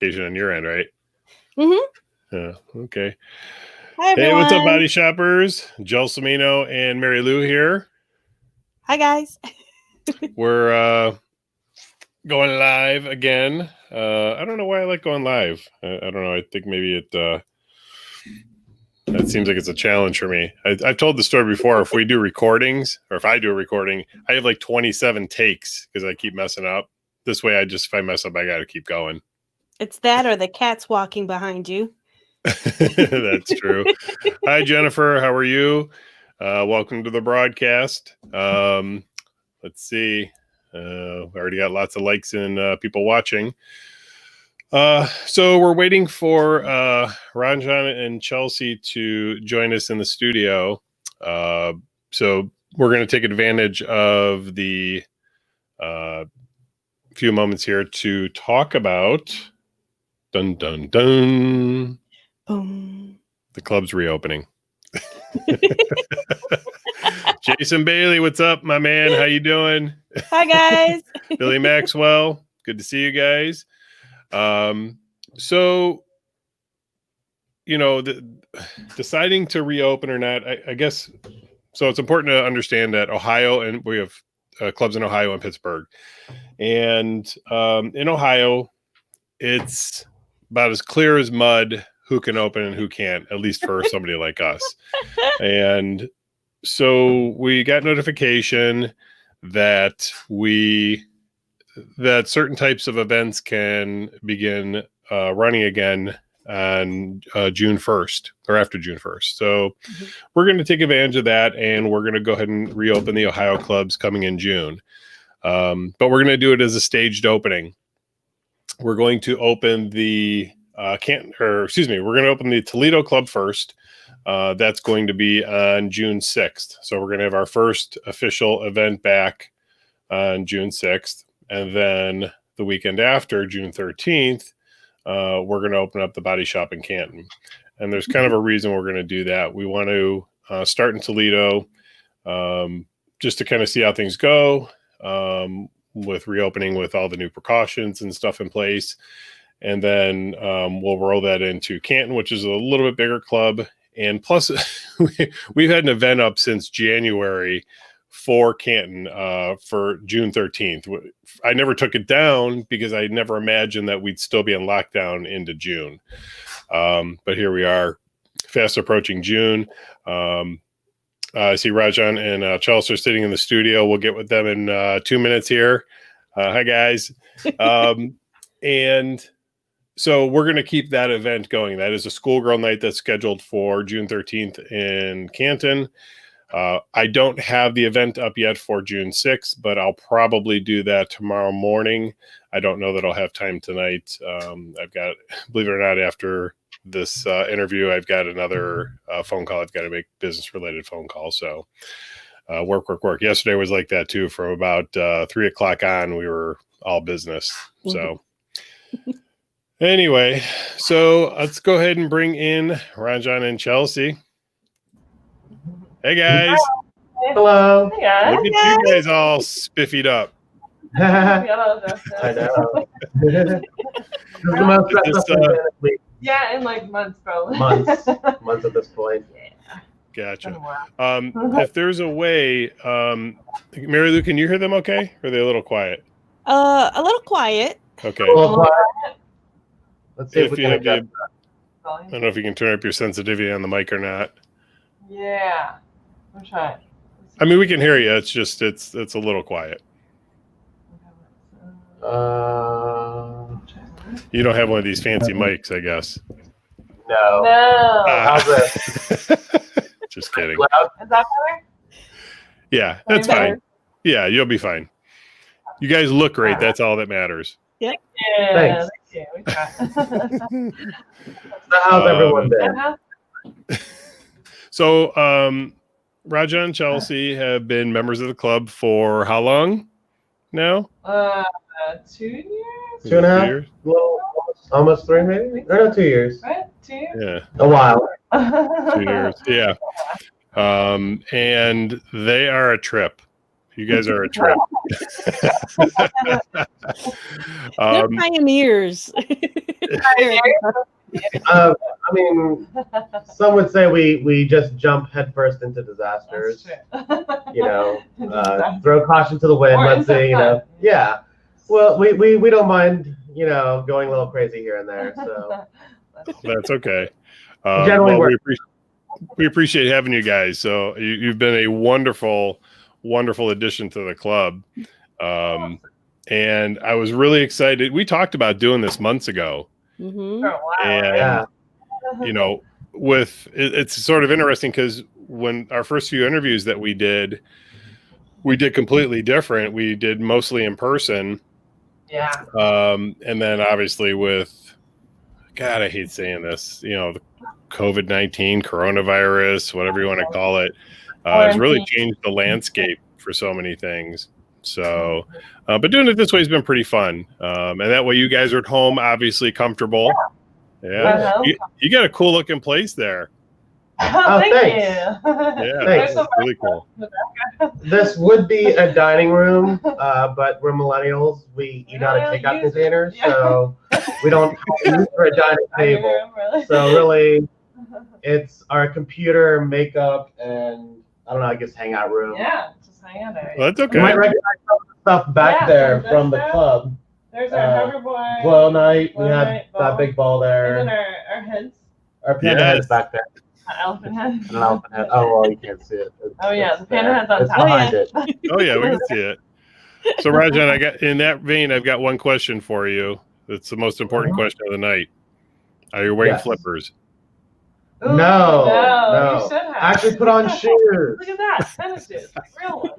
notification on your end, right? Mm-hmm. Yeah. Okay. Hi, everyone. Hey, what's up, body shoppers? Joel Cimino and Marilu here. Hi, guys. We're going live again. I don't know why I like going live. I don't know. I think maybe that seems like it's a challenge for me. I've told the story before. If we do recordings, or if I do a recording, I have like 27 takes because I keep messing up. This way, if I mess up, I got to keep going. It's that or the cat's walking behind you. That's true. Hi, Jennifer. How are you? Welcome to the broadcast. Let's see. We already got lots of likes and people watching. So we're waiting for Ranjan and Chelsea to join us in the studio. So we're going to take advantage of the few moments here to talk about dun dun dun the club's reopening. Jason Bailey, what's up, my man? How you doing? Hi, guys. Billy Maxwell, good to see you guys. So, you know, deciding to reopen or not, I guess. So it's important to understand that Ohio, and we have clubs in Ohio and Pittsburgh, and in Ohio, it's about as clear as mud who can open and who can't, at least for somebody like us. And so we got notification that certain types of events can begin running again on June 1st or after June 1st. So we're going to take advantage of that, and we're going to go ahead and reopen the Ohio clubs coming in June. But we're going to do it as a staged opening. We're going to open the we're going to open the Toledo club first. That's going to be on June 6th. So we're going to have our first official event back on June 6th. And then the weekend after, June 13th, we're going to open up the body shop in Canton. And there's kind of a reason we're going to do that. We want to start in Toledo just to kind of see how things go with reopening with all the new precautions and stuff in place. And then we'll roll that into Canton, which is a little bit bigger club. And plus, we've had an event up since January for Canton for June 13th. I never took it down because I never imagined that we'd still be in lockdown into June. But here we are, fast approaching June. I see Ranjan and Chelsea are sitting in the studio. We'll get with them in 2 minutes here. Hi, guys. And so we're going to keep that event going. That is a schoolgirl night that's scheduled for June 13th in Canton. I don't have the event up yet for June 6th, but I'll probably do that tomorrow morning. I don't know that I'll have time tonight. I've got, believe it or not, after this interview, I've got another phone call. I've got to make business-related phone call. So work. Yesterday was like that too. From about 3 o'clock on, we were all business. So anyway, so let's go ahead and bring in Ranjan and Chelsea. Hey, guys. Hello. Hey, guys. Look at you guys all spiffied up. I know. Yeah, in like months, probably. Months at this point. Yeah. Gotcha. If there's a way, Marilu, can you hear them okay? Or are they a little quiet? A little quiet. Okay. Let's see if we can adjust. I don't know if you can turn up your sensitivity on the mic or not. Yeah. I'm trying. I mean, we can hear you. It's just, it's a little quiet. You don't have one of these fancy mics, I guess. No. How's that? Just kidding. Loud? Is that better? Yeah, that's fine. Yeah, you'll be fine. You guys look great. That's all that matters. Yep. Yeah. Thanks. Thank you. We try. So how's everyone been? So, Ranjan and Chelsea have been members of the club for how long now? 2 years? 2.5 years? Well, almost 3 maybe? Or no, 2 years. Right? 2 years? Yeah. A while. 2 years. Yeah. And they are a trip. You guys are a trip. They're pioneers. I mean, some would say we just jump headfirst into disasters. That's true. You know, throw caution to the wind. Or Let's say, you know, fun. yeah. Well, we don't mind, you know, going a little crazy here and there. So That's okay. Generally Well, works. we appreciate having you guys. So you've been a wonderful addition to the club. And I was really excited. We talked about doing this months ago. Mm-hmm. For a while. And, yeah, you know, it's sort of interesting because when our first few interviews that we did completely different. We did mostly in person. Yeah. And then obviously with, God, I hate saying this, you know, the COVID-19, coronavirus, whatever you want to call it, has really changed the landscape for so many things. So, but doing it this way has been pretty fun. And that way you guys are at home, obviously comfortable. Yeah. You got a cool looking place there. Oh, thank thanks. you. Yeah, Thanks. it's really cool. this would be a dining room, but we're millennials. We eat out of takeout containers, so we don't use for a dining table. So really, it's our computer, makeup, and I don't know, I guess hangout room. Yeah, just hang out there. Well, that's You okay. might recognize some of the stuff back there there's from the that. club. There's our hoverboard. Glow night, we Glow have night, that ball. big ball there. And then our heads. Our panda Yes. head's back there. Elephant head. And an elephant head. Oh, well, you can't see it. Oh, yeah, It's the panda there. head's on It's top. behind it. Oh yeah, we can see it. So Rajan, in that vein, I've got one question for you. It's the most important question of the night. Are you wearing Yes. flippers? Ooh, No, You should have. Actually put on shoes. Look at that. Tennis shoes. Real one.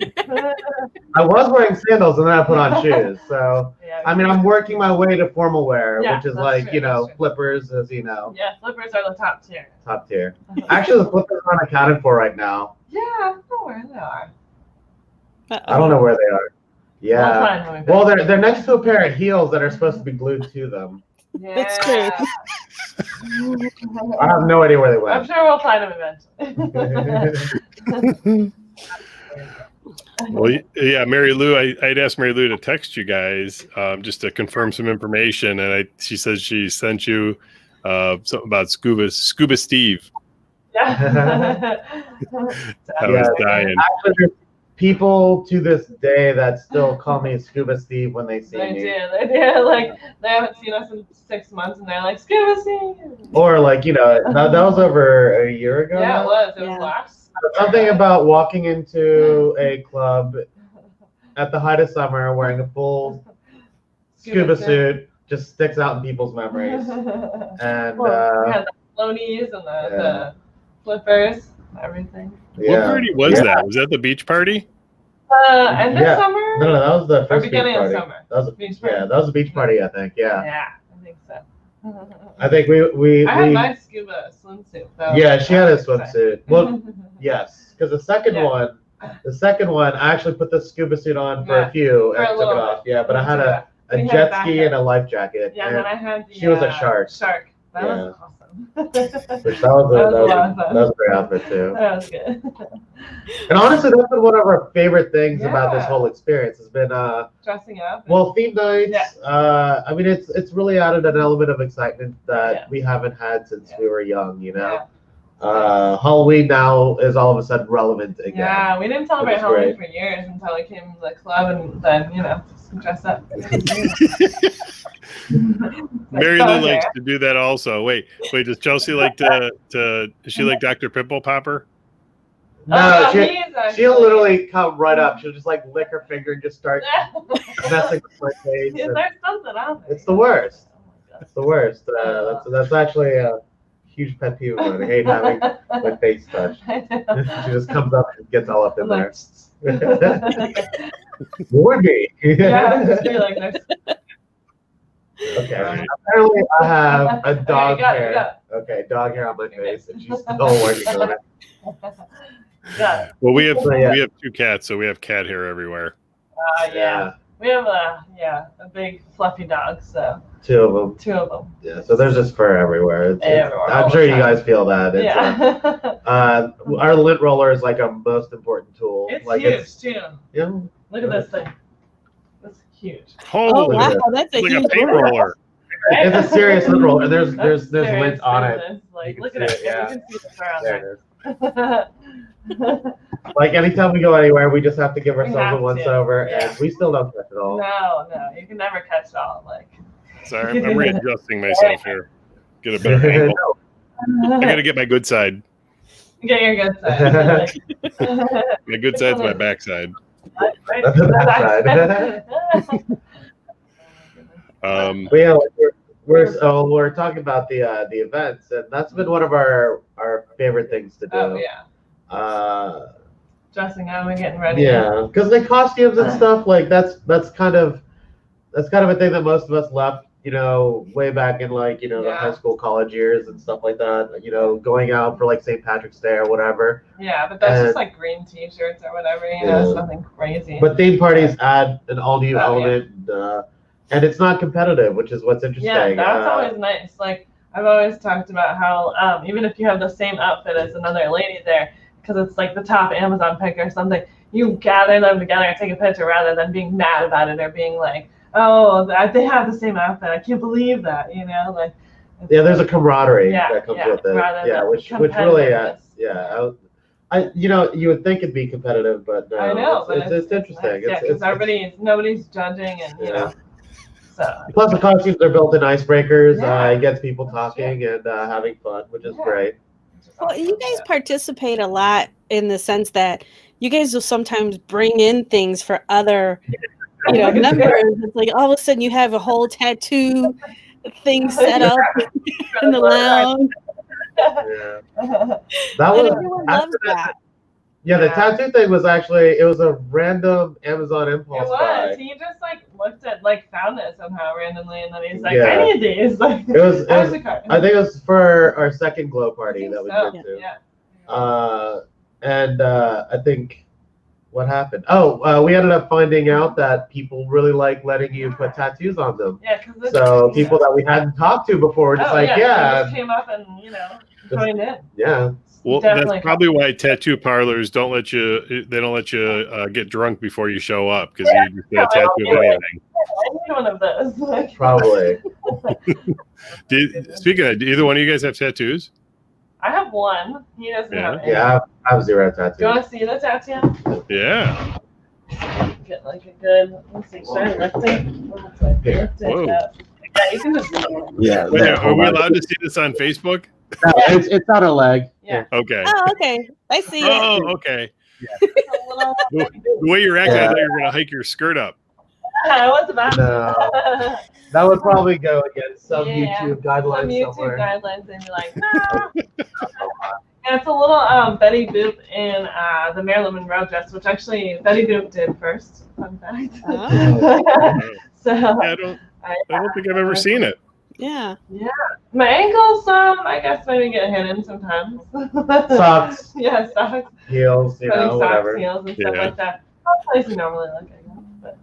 I was wearing sandals and then I put on shoes. So, Yeah, I mean, I'm working my way to formal wear, Yeah, which is that's like, true, you know, that's true. flippers, as you know, Yeah, flippers are the top tier. top tier. Actually, the flippers aren't accounted for right now. Yeah, I don't know where they are. I don't know where they are. We'll Yeah. find when we Well, visit. they're next to a pair of heels that are supposed to be glued to them. That's true. I have no idea where they I'm went. sure we'll find them eventually. Well, yeah, Marilu, I'd asked Marilu to text you guys just to confirm some information, and she says she sent you something about Scuba Steve. Yeah. I was dying. Actually, there's people to this day that still call me Scuba Steve when they see They me. do. Like, they haven't seen us in 6 months and they're like, Scuba Steve. Or like, you know, that was over a year ago. Yeah, now. it was. It was Yeah. last. Something about walking into a club at the height of summer wearing a full scuba suit just sticks out in people's memories. And We had the floaties and the flippers, everything. What yeah. party was that? Was that the beach party? And this Yeah. summer? No, that was the Or first beach beginning of party. summer. That was Beach party. yeah, that was a beach party, I think. Yeah. Yeah, I think so. I think we I had my scuba swimsuit though. yeah, she had a I was swimsuit. Well, yes, because the second Yeah. one, I actually put the scuba suit on for Yeah, a few for a and took it little off. bit. Yeah, but I had a We had jet back ski then. and a life jacket. Yeah, and then I had the She was a shark. Shark. That Yeah. was awesome. Which that was That was a lot of fun. that was a great outfit too. That was good. And honestly, that's been one of our favorite things about this Yeah. whole experience. Has been Dressing up. well, theme nights. Yeah. I mean, it's really added an element of excitement that Yeah. we haven't had since Yeah. we were young. You know, Yeah. Halloween now is all of a sudden relevant again. Yeah, we didn't celebrate Which is Halloween great. for years until we came to the club and then, just dress up. Mary Like, Lou likes to do that also. Wait, does Chelsea like to does she like Dr. Pimple Popper? No, he's she'll literally come right up. She'll just like lick her finger and just start messing with my face. Yeah, and there's something out there. It's the worst. Oh my It's the worst. That's actually a huge pet peeve of mine. I hate having my face touched. God. She just comes up and gets all up in there. Like, Would be. yeah, just be like this. Okay. Apparently, I have a dog you got it, you hair. got Okay, dog hair on my You're face, good. and she's still working on it. Yeah. Well, we have So, yeah. 2 cats, so we have cat hair everywhere. Yeah. We have a big fluffy dog, so 2 of them. 2 of them. Yeah. So there's just fur everywhere. Everywhere, all I'm the sure you time. guys feel that. It's, Yeah. our lint roller is like a most important tool. It's like huge too. Yeah. Look at this thing. It's huge. Oh Holy, wow, that's a it's like a huge paint roller. roller. right? It's a serious lint roller. There's That's lint serious on it. business. Like, You look can at see it. it, Yeah, yeah. you can see the fur on There there. it is. Like anytime we go anywhere, we just have to give ourselves have a once to, over, yeah. and we still don't catch it all. No, you can never catch it all. Like, Sorry, I'm readjusting myself here. Get a better angle. No. I gotta get my good side. get your good side. My good side's my backside. Right? That's the bad side. Yeah, we're talking about the events, and that's been one of our favorite things to do. Oh yeah. Dressing up and getting ready. Yeah, because the costumes and stuff like that's kind of a thing that most of us left, way back in the high school, college years and stuff like that. Going out for like St. Patrick's Day or whatever. Yeah, but that's just like green T-shirts or whatever. It's nothing crazy. But theme parties add an all new element, and it's not competitive, which is what's interesting. Yeah, that's always nice. Like I've always talked about how even if you have the same outfit as another lady there, because it's like the top Amazon pick or something, you gather them together and take a picture rather than being mad about it or being like, oh, they have the same outfit. I can't believe that. Like. There's a camaraderie that comes with it. Which really, you would think it'd be competitive, but no, I know, it's interesting. Nice. Because nobody's judging, and So. Plus, the costumes are built in icebreakers. It gets people talking and having fun, which is great. Well, you guys participate a lot in the sense that you guys will sometimes bring in things for other, members. It's like all of a sudden you have a whole tattoo thing set up in the lounge. Yeah. And everyone loves that. Yeah, the tattoo thing was actually, it was a random Amazon impulse buy. It was. He just found it somehow randomly, and then he's like, I need these. Like, it was I think it was for our second glow party that we did too. Yeah. And I think what happened? We ended up finding out that people really like letting you put tattoos on them. Yeah, because so people that we hadn't talked to before were just they yeah. just came up and joined in. Yeah. Well, that's probably why tattoo parlors don't let you. They don't let you get drunk before you show up because you just get a tattoo of anything. I need one of those. Probably. Speaking of, do either one of you guys have tattoos? I have one. He doesn't have any. Yeah, I have 0 tattoos. Do you want to see the tattoo? Yeah. Get like a good. Let's see. Should I lift it? Whoa. Yeah, you can just. Yeah. Wait, are we allowed to see this on Facebook? No, it's on a leg. Yeah. Okay. Oh, okay. I see it. Oh, okay. Yeah. The way you're acting, I thought you were gonna hike your skirt up. I was about No. That would probably go against some YouTube guidelines some YouTube somewhere. guidelines, and you're like, no. And it's a little Betty Boop in the Marilyn Monroe dress, which actually Betty Boop did first. Fun fact. Oh. So I don't think I've ever seen it. Yeah. Yeah. My ankles, I guess maybe get hidden sometimes. Socks. Yeah, socks. Heels, Socks, whatever. heels, and stuff like that. That's place you normally look, I guess. But.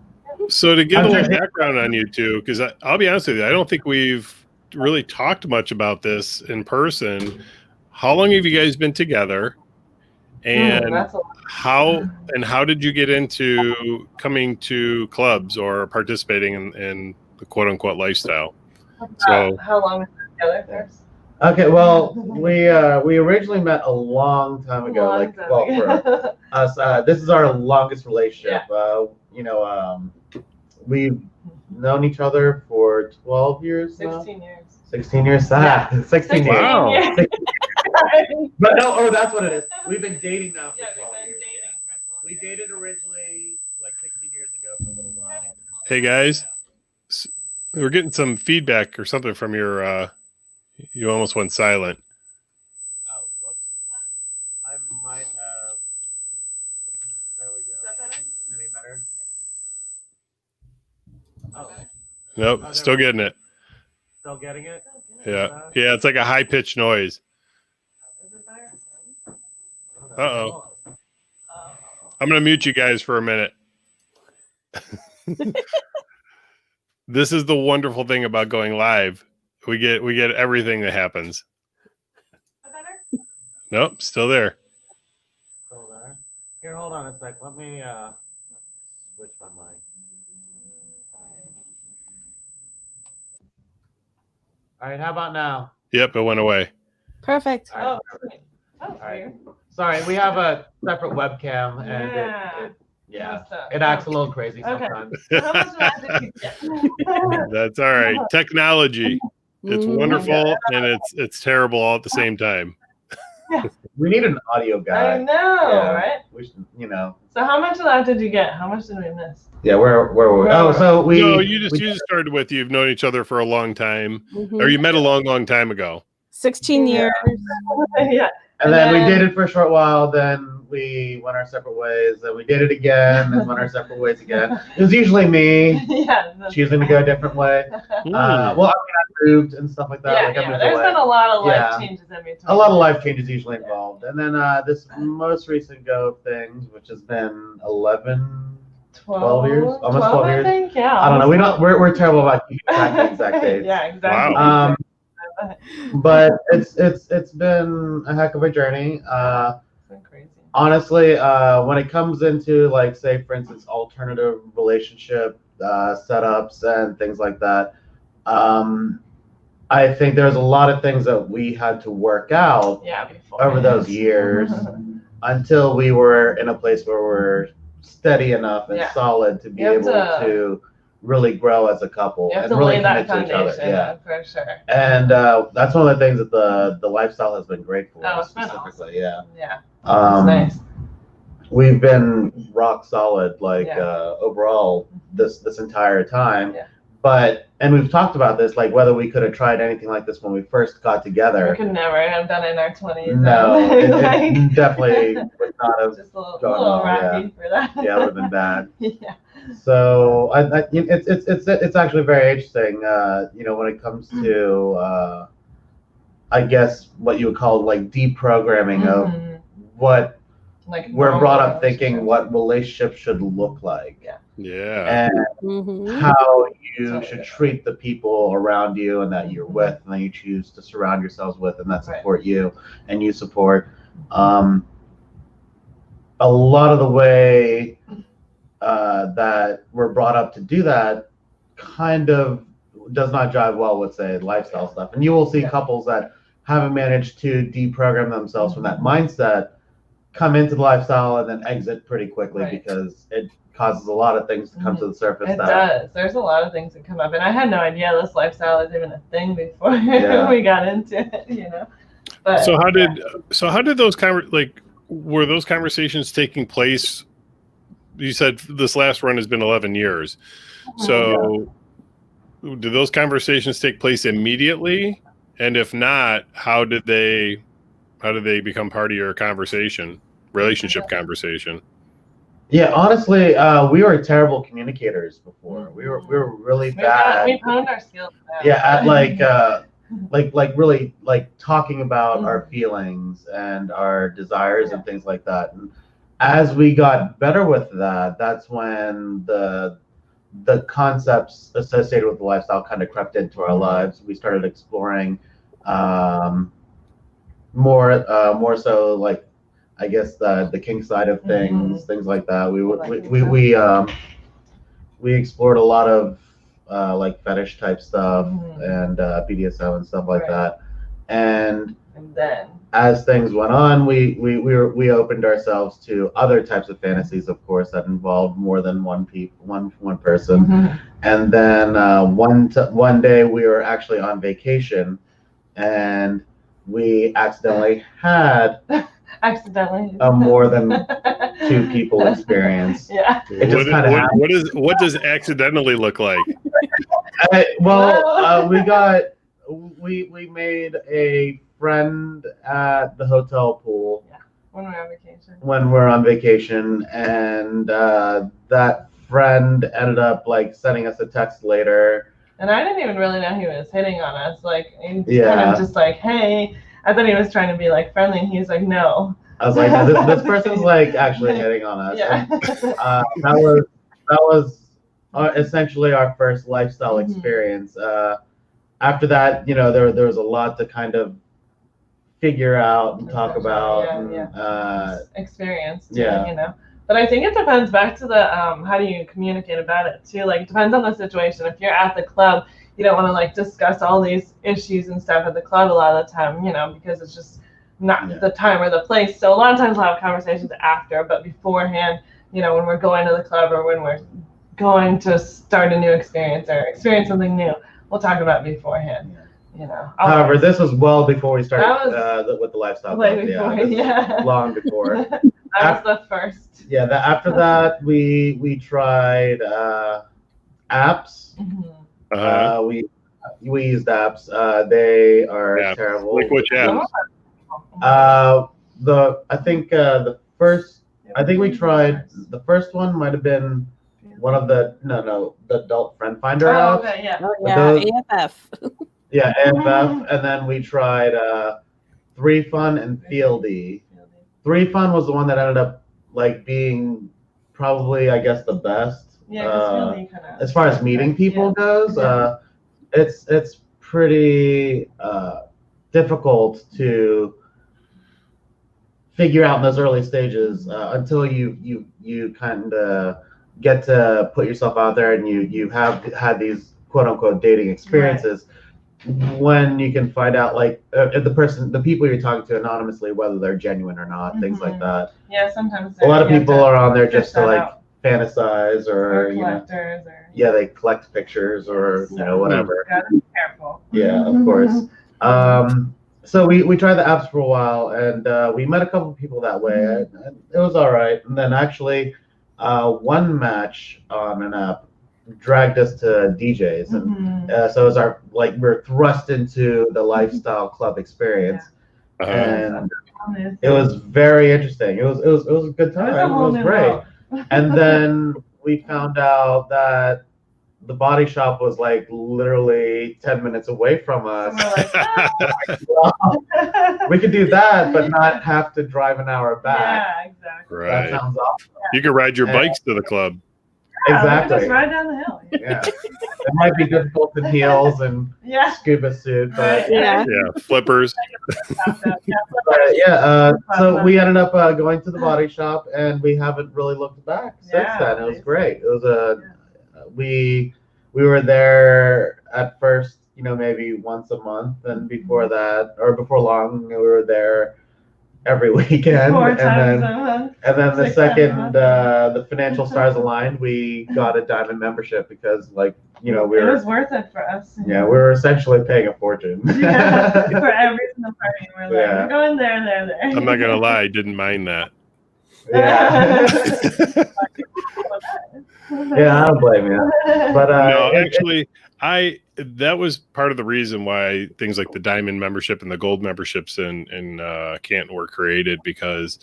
So to give a little background on you two, because I'll be honest with you, I don't think we've really talked much about this in person. How long have you guys been together? And how did you get into coming to clubs or participating in the quote unquote lifestyle? So how long have we been together first? Okay, well, we originally met a long time ago. For us, this is our longest relationship. Yeah. We've known each other for 12 years 16 now. years. 16 years. 16 years. Wow. But no, that's what it is. We've been dating now for 12 years. We dated originally 16 years ago for a little while. Hey guys, we're getting some feedback or something from your. You almost went silent. Oh, whoops! I might have. There we go. Any better? Oh. Nope, still getting it. Still getting it? Yeah, it's like a high pitched noise. Uh-oh. I'm gonna mute you guys for a minute. This is the wonderful thing about going live. We get everything that happens. Nope, still there. Still there. Here, hold on a sec. Let me switch my mic. All right, how about now? Yep, it went away. Perfect. All right. Oh, sweet. That's All right. weird. Sorry, we have a separate webcam, and Yeah. it acts a little crazy Okay. sometimes. So how much of that did you get? That's all right. Technology. It's Mhm. wonderful and it's terrible all at the same time. We need an audio I guy. know, Yeah. right? We should, So how much of that did you get? How much did we miss? Yeah, where were we? Oh, so we. No, you just started with you've known each other for a long time. Mhm. Or you met a long time ago. 16 years. Yeah. And then we dated for a short while. Then we went our separate ways. Then we did it again. Then went our separate ways again. It was usually me Yeah. choosing to go a different way. Hmm. Well, I moved and stuff like that. Yeah, like I moved there's away. been a lot of life Yeah. changes in between. A lot of life changes usually involved. And then this most recent go of things, which has been 11, 12 years, almost 12 years. I think, yeah. I don't know. We're terrible about keeping track of the exact dates. Yeah, exactly. Wow. But it's been a heck of a journey. It's been crazy. Honestly, when it comes into like, say, for instance, alternative relationship setups and things like that, I think there's a lot of things that we had to work out before over those years until we were in a place where we're steady enough and solid to be able to really grow as a couple You have and to really lay that commit to each other. foundation, for sure. And that's one of the things that the lifestyle has been great for us It's been specifically. awesome. Yeah. It's nice. We've been rock solid, overall this entire time. Yeah. And we've talked about this, like whether we could have tried anything like this when we first got together. We could never have done it in our 20s. No, it definitely would not have. Just a little well, rocky for that. Yeah, it would have been bad. Yeah. So it's actually very interesting. When it comes to I guess what you would call like deprogramming of what we're brought up thinking what relationships should look like. Yeah. And how you should treat the people around you and that you're with and that you choose to surround yourselves with and that support you and you support. A lot of the way that we're brought up to do that kind of does not jive well with, say, lifestyle stuff. And you will see couples that haven't managed to deprogram themselves from that mindset come into the lifestyle and then exit pretty quickly because it causes a lot of things to come to the surface. It does. There's a lot of things that come up. And I had no idea this lifestyle was even a thing before we got into it, But, so how did those were those conversations taking place? You said this last run has been 11 years. So did those conversations take place immediately? And if not, how did they become part of your relationship conversation? Yeah, honestly, we were terrible communicators before. We were really bad. We honed our skills. Yeah, at really talking about our feelings and our desires and things like that. And as we got better with that, that's when the concepts associated with the lifestyle kind of crept into our lives. We started exploring more so like, I guess the kink side of things, things like that. We explored a lot of like fetish type stuff and BDSM and stuff like that. And then as things went on, we opened ourselves to other types of fantasies, of course, that involved more than one person. And then one day we were actually on vacation, and we accidentally had a more than two people experience. Yeah. It just kind of what does accidentally look like? We made a friend at the hotel pool. Yeah. When we're on vacation, and that friend ended up like sending us a text later. And I didn't even really know he was hitting on us. Like, kind of just like, hey. I thought he was trying to be like friendly, and he's like, no. I was like, no, this person's like actually hitting on us. Yeah. And, that was essentially our first lifestyle experience. After that, there was a lot to kind of figure out and talk about. Experience. But I think it depends back to the how do you communicate about it too. Like, it depends on the situation. If you're at the club, you don't want to like discuss all these issues and stuff at the club a lot of the time, you know, because it's just not the time or the place. So a lot of times we'll have conversations after, but beforehand, you know, when we're going to the club or when we're going to start a new experience or experience something new, we'll talk about it beforehand. You know. However, this was well before we started That with the lifestyle. way before, yeah. Long before. That was the first. Yeah. After that, we tried apps. Mm-hmm. We used apps. They are terrible. Like which apps? I think we tried the first one might have been one of the adult friend finder apps. Okay, yeah. Oh, yeah, AFF. Yeah, AFF, and then we tried 3Fun and Fieldy. 3Fun was the one that ended up like being probably, I guess, the best. Yeah, really kind of, as far as meeting people goes, it's pretty difficult to figure out in those early stages until you kind of get to put yourself out there and you have had these quote unquote dating experiences. Right. When you can find out like if the people you're talking to anonymously, whether they're genuine or not, things like that. Yeah, sometimes a lot of people are on there just to like fantasize or collectors, they collect pictures or whatever. Gotta be careful. Yeah, of course. So we tried the apps for a while and we met a couple of people that way. And it was all right. And then actually one match on an app dragged us to DJs, and so it was we're thrust into the lifestyle club experience, and it was very interesting. It was a good time. It was great. And then we found out that the body shop was like literally 10 minutes away from us. We could do that, but not have to drive an hour back. Yeah, exactly. Right. That sounds awesome. You could ride your bikes to the club. Exactly. Just ride down the hill. Yeah. It might be difficult in heels and scuba suit, but flippers. So we ended up going to the body shop, and we haven't really looked back since then. It was great. It was we were there at first, maybe once a month, and before that, or before long, we were there every weekend. And then the second the financial stars aligned, we got a diamond membership because it was worth it for us. Yeah, we were essentially paying a fortune. For every single party we're going there. I'm not gonna lie, I didn't mind that. Yeah. Yeah, I don't blame you. But no, actually, that was part of the reason why things like the diamond membership and the gold memberships in Canton were created, because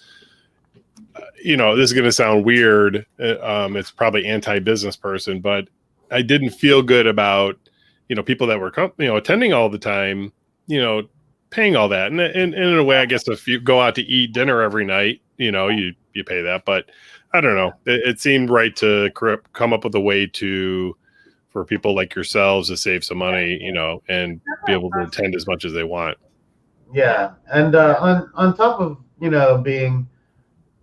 this is going to sound weird. It's probably anti-business person, but I didn't feel good about people that were attending all the time, paying all that. And in a way, I guess if you go out to eat dinner every night, you pay that. But I don't know. It seemed right to come up with a way for people like yourselves to save some money, and be able to attend as much as they want. Yeah, and on top of being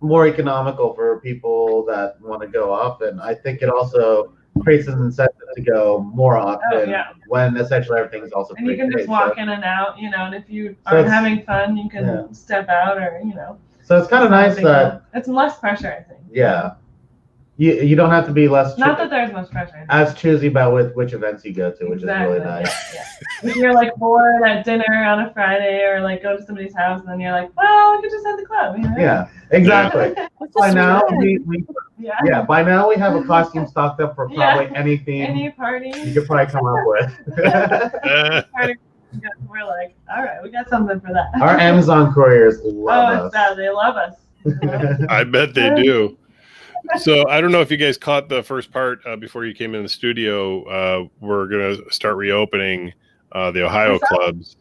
more economical for people that want to go often, I think it also creates an incentive to go more often when essentially everything is also and you can just walk in and out, and if you are having fun, you can step out or So it's kind of nice that it's less pressure, I think. Yeah. You don't have to be less. Not that there's much pressure. As choosy about which events you go to, which is really nice. If you're bored at dinner on a Friday, or go to somebody's house, and then you're like, well, we could just have the club. Yeah, exactly. By now by now we have a costume stocked up for probably anything. Any party you could probably come up with. We're like, all right, we got something for that. Our Amazon couriers love us. It's bad. They love us. I bet they do. So I don't know if you guys caught the first part before you came in the studio. We're going to start reopening the Ohio clubs,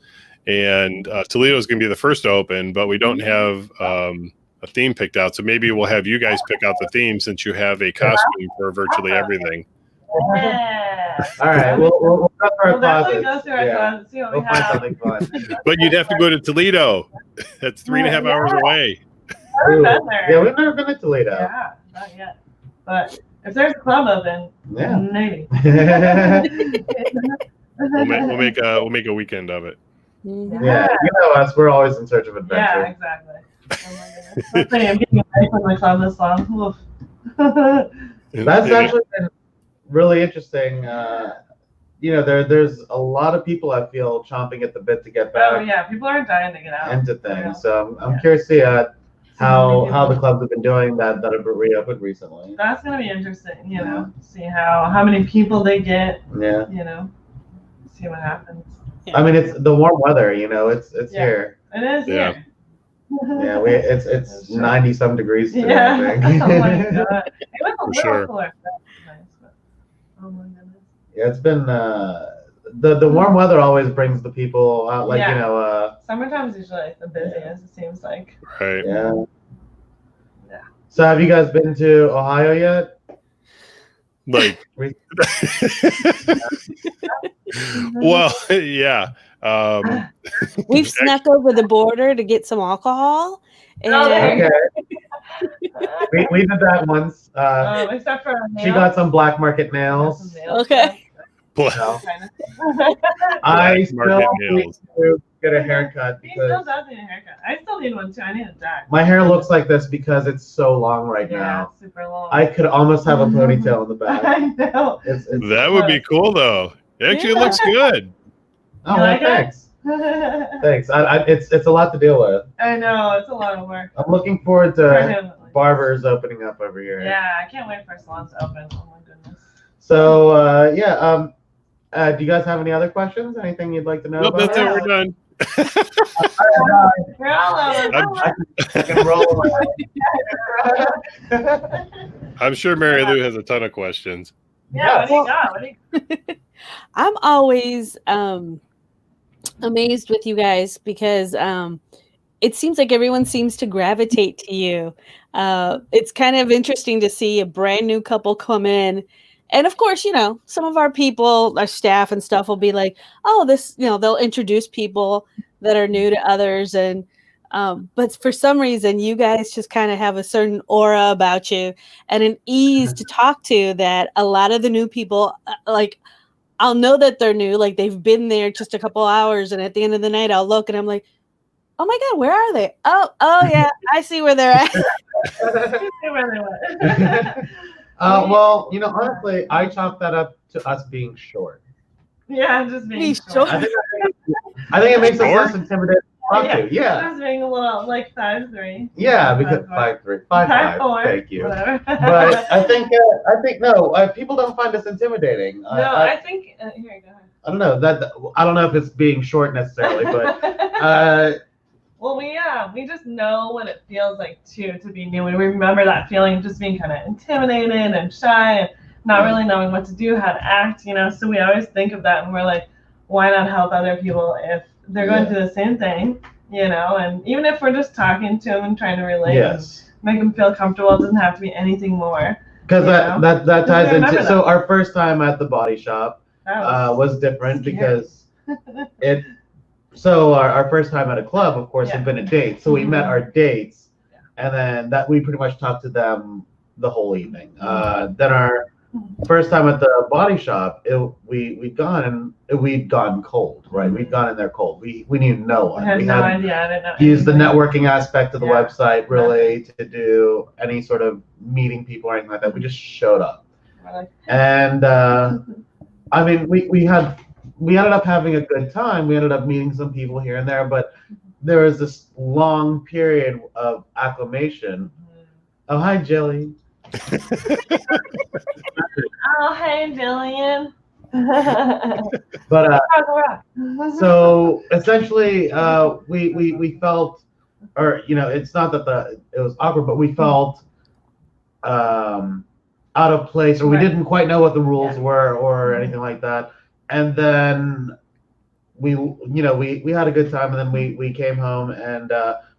and Toledo is going to be the first to open, but we don't have a theme picked out. So maybe we'll have you guys pick out the theme, since you have a costume for virtually everything. Yeah. All right, we'll go through our closets. Go through our closets, see what we find have. something fun. But you'd have to go to Toledo. That's 3.5 hours away. I've been there. Yeah, we've never been to Toledo. Yeah, not yet. But if there's a club open, maybe. we'll make a weekend of it. Mhm. Yeah, you know us. We're always in search of adventure. Yeah, exactly. Oh my goodness. Let's say I'm getting away from the club this long. Oof. That's actually been really interesting. There's a lot of people I feel chomping at the bit to get back Oh yeah, people are dying to get out. into Yeah. things. So I'm curious to see how the clubs have been doing that have reopened recently. That's gonna be interesting, see how many people they get, Yeah. See what happens. I mean, it's the warm weather. It's Yeah. here. It is Yeah. here. Yeah, it's 90 some degrees today. Yeah. I think. Oh my god. It was a For little sure. cooler. That's nice, but oh my goodness. Yeah, it's been the warm weather always brings the people out. Like Summertime's usually like the busiest. It seems like. Right. yeah. Yeah. So have you guys been to Ohio yet? Like, well, yeah. We've snuck over the border to get some alcohol. And Oh, there you Okay. We did that once. Except for She got some black market nails. Okay. So Black I still market need nails. to get a haircut He still because does need a haircut. I still need one too. I need a dye. my hair looks like this because it's so long right now. it's super long. I could almost have a ponytail in the back. I know. It's That would be cool, though. It actually looks good. oh, You like it? thanks. Thanks. It's a lot to deal with. I know, it's a lot of work. I'm looking forward For to him, at least. barbers opening up over here. Yeah, I can't wait for salons to open. Oh my goodness. So do you guys have any other questions? Anything you'd like to know Nope, about? that's it. We're done. We're all over. I can roll I'm sure Mary Lou has a ton of questions. Yeah, what do you got? What do you I'm always amazed with you guys because it seems like everyone seems to gravitate to you. It's kind of interesting to see a brand new couple come in. And of course, some of our people, our staff and stuff will be like, oh, this, they'll introduce people that are new to others. And but for some reason, you guys just kind of have a certain aura about you and an ease to talk to that a lot of the new people, like, I'll know that they're new, like they've been there just a couple hours. And at the end of the night, I'll look and I'm like, oh my God, where are they? Oh yeah, I see where they're at. Well, honestly, I chalk that up to us being short. Yeah, just being He's short. I think it makes us less intimidating to talk to. Yeah. Just being a little like 5'3". Yeah, because 5'3", 5'5". 5'4". Thank you. Whatever. But I think no, people don't find us intimidating. No, I think here, go ahead. I don't know that. I don't know if it's being short necessarily, but well, we just know what it feels like to be new. We remember that feeling of just being kind of intimidated and shy and not really knowing what to do, how to act, So we always think of that, and we're like, why not help other people if they're going through the same thing, And even if we're just talking to them and trying to relate, and make them feel comfortable, it doesn't have to be anything more. Because that ties into that. So our first time at the body shop was different because it. So our first time at a club, of course, had been a date. So we met our dates, and then that we pretty much talked to them the whole evening. Then our first time at the body shop, we'd gone cold, right? We'd gone in there cold. We knew no one. I had no idea. I didn't know. Used the networking aspect of the website really to do any sort of meeting people or anything like that. We just showed up, and I mean, we ended up having a good time. We ended up meeting some people here and there, but there was this long period of acclimation. Oh, hi, Jilly. Oh, hey, Jillian. But so essentially, we felt, or it's not that it was awkward, but we felt out of place, or we didn't quite know what the rules were, or anything like that. And then we had a good time, and then we came home and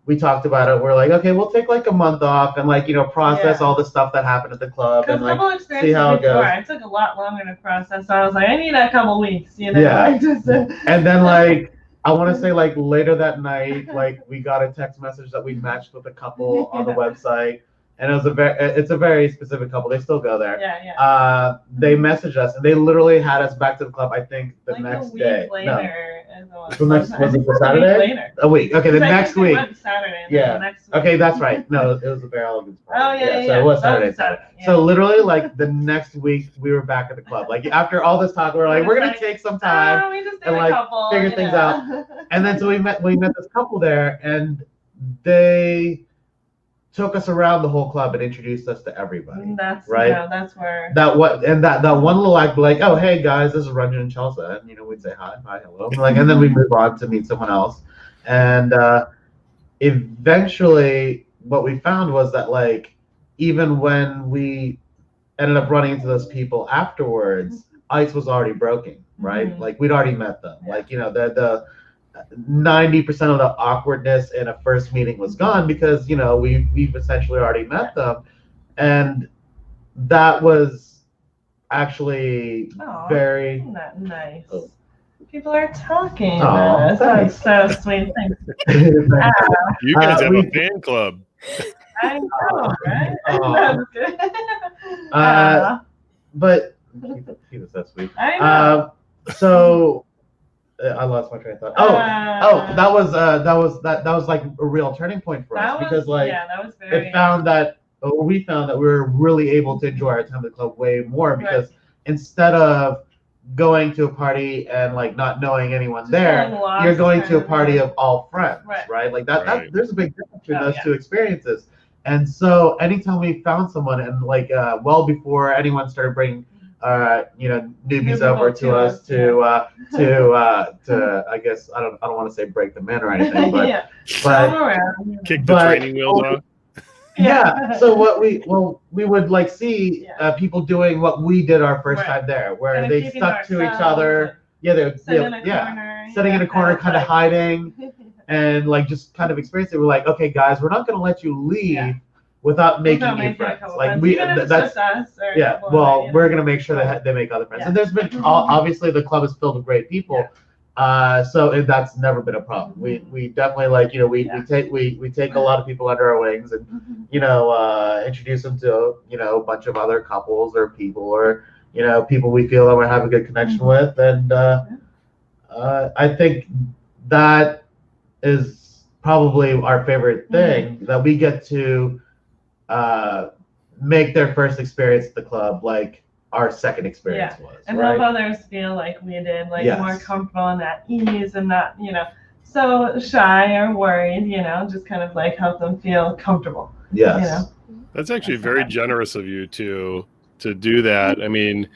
we talked about it. We're like, okay, we'll take like a month off and process all the stuff that happened at the club and see how it goes. It took a lot longer to process. So I was like, I need a couple weeks, Yeah. And then I want to say later that night, we got a text message that we matched with a couple on the website. and it's a very specific couple. They still go there. Yeah. They messaged us, and they literally had us back to the club. I think the Like next a week day. later. Was it the Saturday? Later. A week. Okay, the next week. Saturday. And Yeah. The next week. Okay, that's right. No, it was the Bear Elegance party. Oh yeah. So it was That Saturday. Yeah. So literally, like the next week, we were back at the club. Like after all this talk, we were like, we're gonna take some time we just did and a like couple, figure things out. And then so we met this couple there, and they took us around the whole club and introduced us to everybody. That's right. Yeah, that's where that one little act like, oh hey guys, this is Ranjan and Chelsea, and we'd say hi, hello, like, and then we move on to meet someone else, and eventually what we found was that like even when we ended up running into those people afterwards, ice was already broken, right? Mm-hmm. Like we'd already met them, like the 90% of the awkwardness in a first meeting was gone because we've essentially already met them, and that was actually very nice. People are talking about us. That's so sweet. Thanks. You guys have a fan club. I know, right? That's good. But he was so sweet. I know. So I lost my train of thought. That was like a real turning point for us because like that was very, we found that we were really able to enjoy our time at the club way more because instead of going to a party and like not knowing anyone there, you're going to a party of all friends, right? Like that there's a big difference between those two experiences. And so anytime we found someone and like well before anyone started bringing newbies over to us to I guess I don't want to say break them in or anything, but kick the training wheels off. Yeah. So we would like see people doing what we did our first time there, where kind they stuck to each other. They're sitting in a corner, kind of hiding, and like just kind of experiencing it. We're like, okay, guys, we're not going to let you leave without making new friends. Like that's us. We're going to make sure that they make other friends. And there's been obviously the club is filled with great people. So that's never been a problem. We definitely like we take a lot of people under our wings and introduce them to a bunch of other couples or people or people we feel that we have a good connection with, and I think that is probably our favorite thing, that we get to make their first experience at the club like our second experience was, and right? help others feel like we did, like more comfortable and at ease and not so shy or worried, just kind of like help them feel comfortable. That's actually very generous of you to do that. I mean,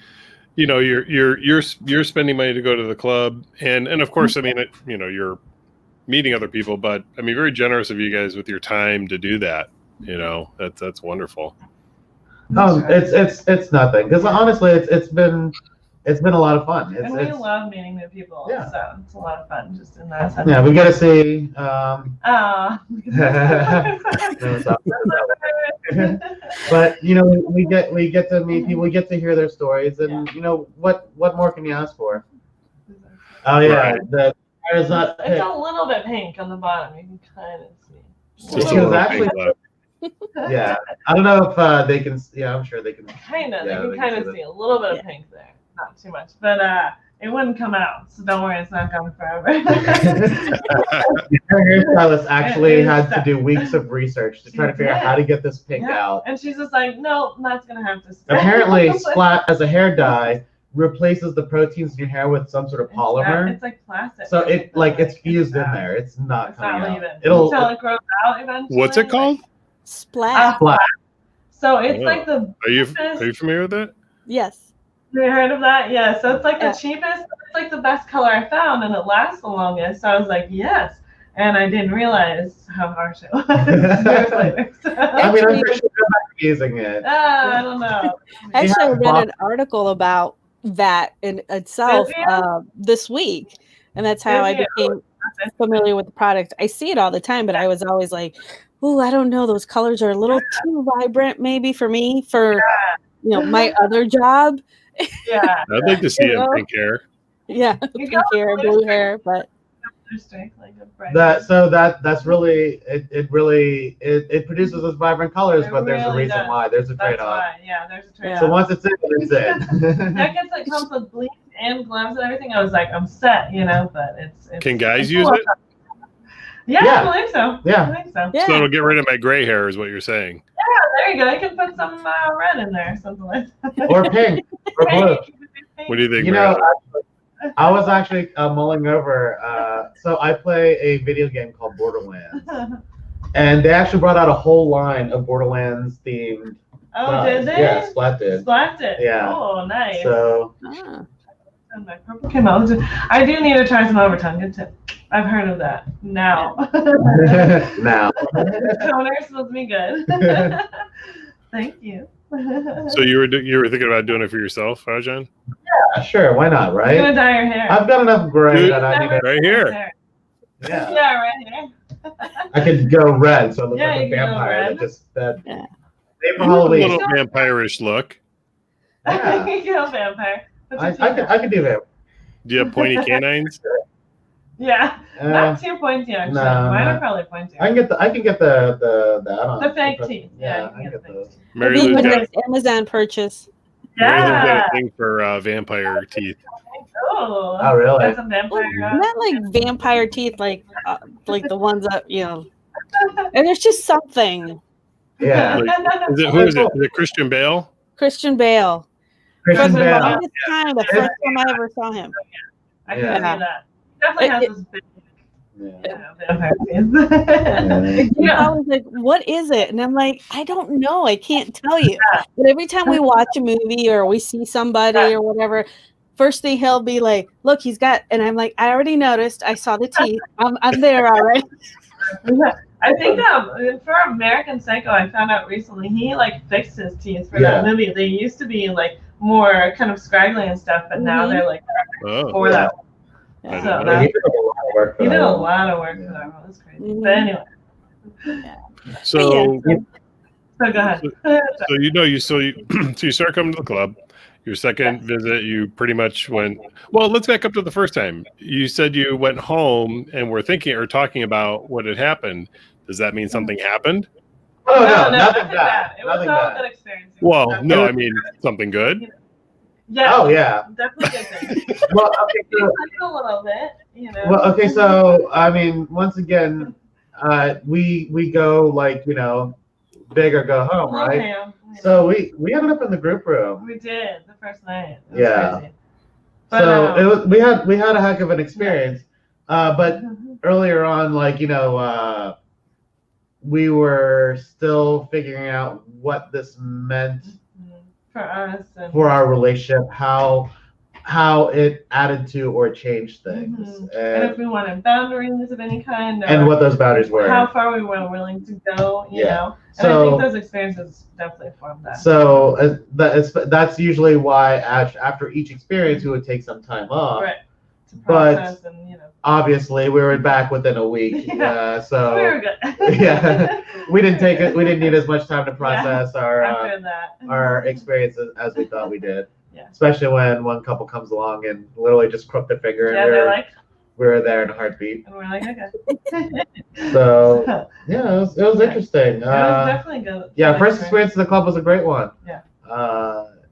you're spending money to go to the club, and of course, I mean, you're meeting other people, but I mean, very generous of you guys with your time to do that. That's wonderful. It's nothing, because honestly, it's been a lot of fun. We love meeting new people, so it's a lot of fun just in that sense. Yeah, we get to see. But we get to meet people, we get to hear their stories, and what more can you ask for? Oh yeah, the hair is not pink. It's a little bit pink on the bottom. You can kind of see. Just a actually. Yeah, I don't know if they can. Yeah, I'm sure they can. Kind of, they can kind of see a little bit of pink there, not too much, but it wouldn't come out. So don't worry, it's not coming forever. Her hairstylist actually had to do weeks of research to try to figure out how to get this pink out. And she's just like, no, that's gonna have to stay. Apparently, Splat as a hair dye replaces the proteins in your hair with some sort of polymer. It's like plastic. So it's fused in there. It's not coming out. Until it grows out eventually. What's it called? Splat. So it's like the. Are you familiar with it? Yes. Have you heard of that? Yeah. So it's like the cheapest. It's like the best color I found, and it lasts the longest. So I was like, yes. And I didn't realize how harsh it was years later. So. I mean, I'm pretty sure I'm not using it. I don't know. Actually, I read an article about that in itself this week, and that's how I became familiar with the product. I see it all the time, but I was always like, "Ooh, I don't know. Those colors are a little too vibrant, maybe for me, for my other job." Yeah, I'd like to see pink hair. Yeah, pink hair, blue hair, but their strength, like a bright. That's really it produces those vibrant colors, It but there's a really reason does. why. There's a That's trade-off. why. Yeah, there's a trade-off. So once it's in, it's in. That gets like comes with bleach and gloves and everything. I was like, I'm set, but it's Can guys it's use cool. it? Yeah, Yeah. I believe so. Yeah. I think so. Yeah. So it'll get rid of my gray hair, is what you're saying. There you go. You can put some red in there, something like that. Or pink, or blue. What do you think? You Brad? know, I was actually mulling over. So I play a video game called Borderlands, and they actually brought out a whole line of Borderlands themed. Oh, did they? Yeah, Splat did. Splat did. Yeah. Oh, nice. So Ah. And my purple came out. I do need to try some overtone. Good tip. I've heard of that. Now. now. Toner's supposed to be good. Thank you. So you were thinking about doing it for yourself, Rajan? Yeah, sure, why not, You're right? gonna dye your hair. I've got enough gray Dude, that I need to. Right here. Yeah. Yeah, right here. I could go red, so I look Yeah, like a you can go vampire. red. That Yeah. Maybe for A Halloween. little vampire-ish look. Yeah. You go vampire. I could do that. Do you have pointy canines? Yeah. Uh, Not too pointy actually. no, Mine no. are probably pointy. I can get the add-on. The fake teeth. Yeah, Yeah, I can get those. Maybe Marilu's your got, next Amazon purchase. Marilu's got Yeah. a thing for vampire teeth. Oh, Oh, really? That's a vampire. Not like vampire teeth, like the ones that And there's just something. Yeah. Who is it? Is it Christian Bale? Christian Bale. Christian For the Bale. longest time, the first time I ever saw him. I can Yeah. see that. Definitely has this big Yeah. vampire teeth. I was like, what is it? And I'm like, I don't know. I can't tell you. But every time we watch a movie or we see somebody or whatever, first thing he'll be like, look, he's got, and I'm like, I already noticed. I saw the teeth. I'm there already. I think for American Psycho, I found out recently he fixed his teeth for Yeah. that movie. They used to be more kind of scraggly and stuff, but now Mhm. they're Oh. for that. I didn't So know. that- He did a lot of work for He that did a one. lot of work for that role. That's crazy. Mhm. But anyway, So, so go ahead. so you start coming to the club. Your second visit, you pretty much went. Well, let's back up to the first time. You said you went home and were thinking or talking about what had happened. Does that mean something happened? Oh, no, nothing nothing bad. It was Nothing all a bad. good experience. Well, no, I mean something good. Yeah. Oh, yeah. Definitely good thing. Well, okay, so, A little bit, well, okay, so I mean, once again, we go big or go home, Little right? ham. So we ended up in the group room. We did the first night. It was Yeah. crazy. But, So it was we had a heck of an experience. But earlier on, we were still figuring out what this meant for us and for our relationship, how it added to or changed things, and if we wanted boundaries of any kind, or and what those boundaries were. how far we were willing to go, you Yeah. know. And So- I think those experiences definitely formed that. So that's usually why after each experience we would take some time off. Right. To But- process and Obviously, we were back within a week. Yeah. So we were good. yeah, we didn't need as much time to process After that. our experiences as we thought we did. Yeah. Especially when one couple comes along and literally just crooked their finger Yeah, and they're like, we were there in a heartbeat. and we're like, okay. So yeah, it was interesting. It was definitely good. Yeah, good first experience in the club was a great one. Yeah.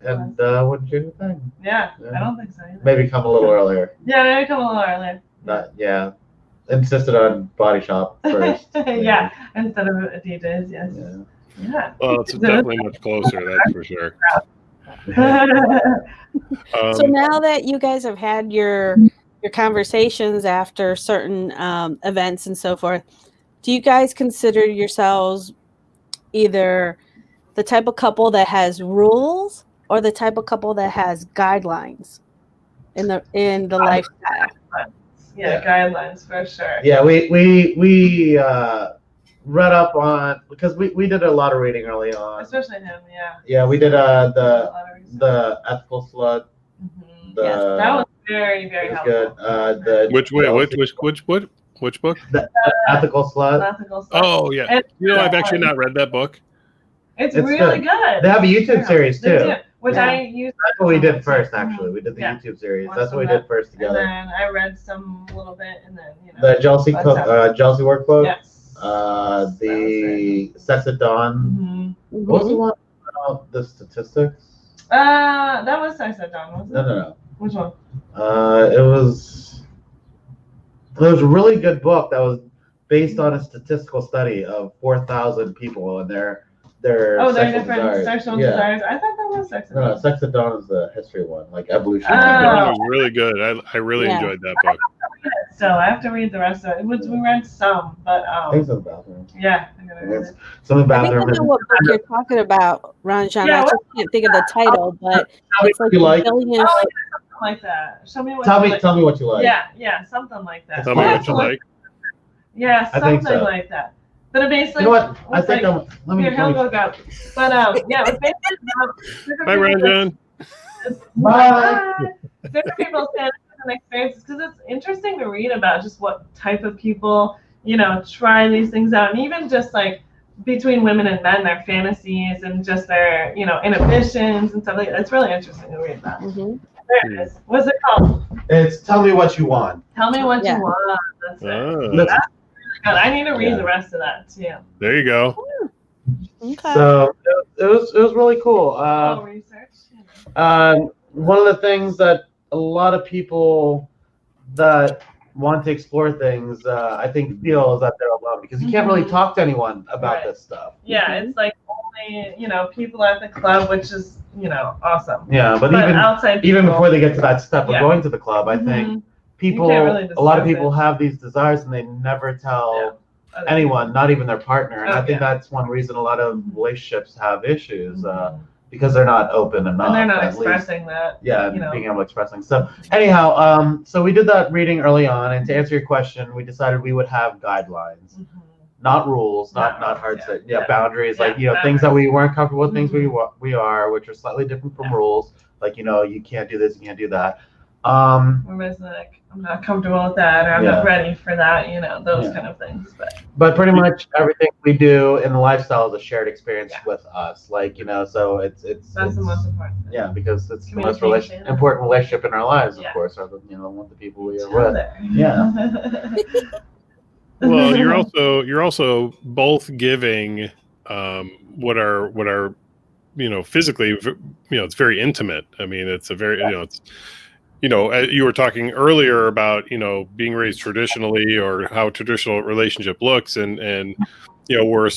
And what did you think? Yeah, Yeah. I don't think so either. Maybe come a little earlier. Yeah, maybe come a little earlier. Yeah. Insisted on body shop first. Yeah, instead of DJs, yes. Yeah. Yeah. Well, it's definitely much closer, that's for sure. So now that you guys have had your conversations after certain events and so forth, do you guys consider yourselves either the type of couple that has rules or the type of couple that has guidelines in the lifestyle? Yeah, guidelines for sure. Yeah, we read up on, because we did a lot of reading early on. Especially him, yeah. Yeah, we did A lot of research. the ethical slut. Mhm. The, Yes, That was very, very it was helpful. good. The Which book? ethical slut. Ethical stuff. Oh yeah. And- I've actually not read that book. It's It's really good. They have a YouTube series They too. do. which Yeah. I used. That's what we did first, actually. We did the Yeah. YouTube series. Watched That's what we some of did first And together. then I read some a little bit, and then The Chelsea Chelsea workbook. Yes. The Sex at Dawn. Mm-hmm. What was the one about the statistics? That was Sex at Dawn, wasn't it? No. Which one? It was a really good book that was based on a statistical study of 4,000 people and their Their sexual different desires. sexual Yeah. desires. I thought that was Sex at Dawn. No, Sex at Dawn is the history one, like evolution. That was really good. I really Yeah. enjoyed that book. So I have to read the rest of it. We read some, but I think it's in the bathroom. yeah, I gotta read it. Some in the I think I bathroom. know what book you're talking about, Ranjan. Yeah, I just can't think of the title, but it's like you like? billions. Oh, yeah, something like that. Show me what. Tell you me, like. tell me what you like. Yeah, something like that. Tell me what you like. Yeah, I think something so. like that. But it basically. You know what? I was think like, let me. Here, he'll look up. But yeah, it was basically about Bye, Ranjan. Bye. different people's fantasies and experiences, because it's interesting to read about just what type of people try these things out, and even just like between women and men, their fantasies and just their inhibitions and stuff like that. It's really interesting to read that. Mm-hmm. There it is. What's it called? It's Tell Me What You Want. Tell me what Yeah. you want. That's it. Ah, That's really good. I need to read Yeah. the rest of that too. there you go. Okay. So it was really cool. Research. One of the things that a lot of people that want to explore things, I think, feel is that they're alone because you can't really talk to anyone about Right. this stuff. Yeah, it's like only people at the club, which is awesome. Yeah, but But even outside even people- before they get to that step of Yeah. going to the club, I think Mhm. people, You can't really a lot of discuss people it. have these desires and they never tell Other anyone, not even their partner. And Oh, I think yeah. that's one reason a lot of Mhm. relationships have issues Mhm. because they're not open enough. and they're not at least. expressing that. Yeah, you know. being able to expressing. So anyhow, so we did that reading early on, and to answer your question, we decided we would have guidelines, Mhm. not rules, not Not hard rules, set, yeah. boundaries, like Yeah, things that we weren't comfortable with, things Mhm. we are, which are slightly different from Yeah. rules, like you can't do this, you can't do that. Or was like, I'm not comfortable with that, or I'm Yeah. not ready for that, those Yeah. kind of things. But pretty much everything we do in the lifestyle is a shared experience Yeah. with us, so it's That's the most important thing. yeah, because it's the most Communication. important relationship in our lives, of Yeah. course, are the with the people we are Each with. other. Yeah. Well, you're also both giving what are physically it's very intimate. I mean, it's a very it's you were talking earlier about being raised traditionally or how a traditional relationship looks, and we're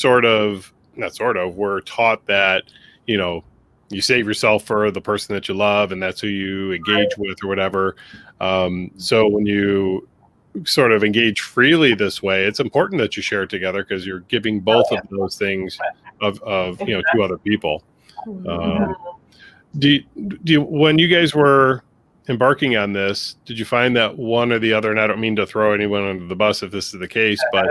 we're taught that you save yourself for the person that you love and that's who you engage with or whatever. So when you sort of engage freely this way, it's important that you share it together because you're giving both of those things of to other people. Do you when you guys were embarking on this, did you find that one or the other, and I don't mean to throw anyone under the bus if this is the case, but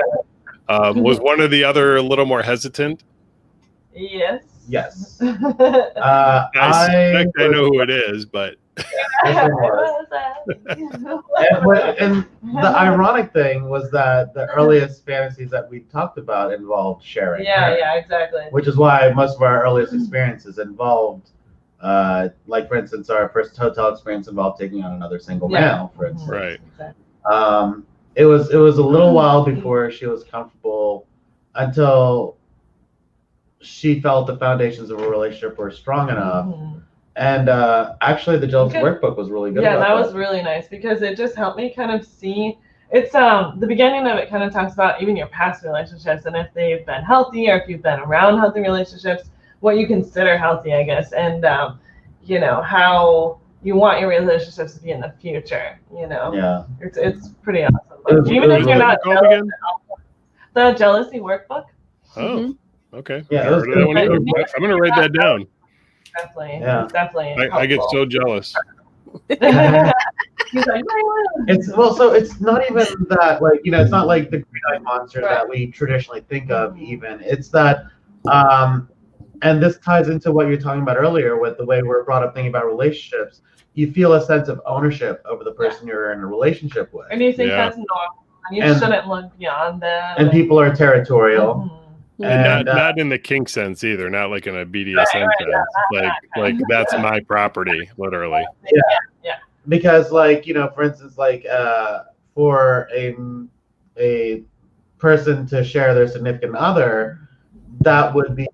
was one or the other a little more hesitant? Yes. Yes. I suspect I know who it is, but And the ironic thing was that the earliest fantasies that we talked about involved sharing. Yeah, exactly. Which is why most of our earliest experiences involved, like for instance, our first hotel experience involved taking on another single male, for instance. Right. Exactly. It was a little while before she was comfortable until she felt the foundations of a relationship were strong enough. Mhm. And actually, the Jealousy Okay. Workbook was really good. Yeah, about that was really nice because it just helped me kind of see. It's the beginning of it kind of talks about even your past relationships and if they've been healthy or if you've been around healthy relationships, what you consider healthy, I guess, and how you want your relationships to be in the future. Yeah. It's pretty awesome. It was- Even it if was you're What's not it called again? the Jealousy Workbook, Oh, okay. Yeah, I it was heard of that one good. either. I'm going to write that down. definitely, Yeah. it's definitely. I get helpful. so jealous. He's like, So it's not even that, like, it's not like the green-eyed monster that we traditionally think of. Even it's that, and this ties into what you're talking about earlier with the way we're brought up thinking about relationships. You feel a sense of ownership over the person you're in a relationship with, and you think Yeah. that's normal, and you And- shouldn't look beyond that. and people are territorial. Mhm. And not in the kink sense either, not like in a BDSM sense. Like that's my property, literally. Yeah. Because like, for instance, like for a person to share their significant other, that would be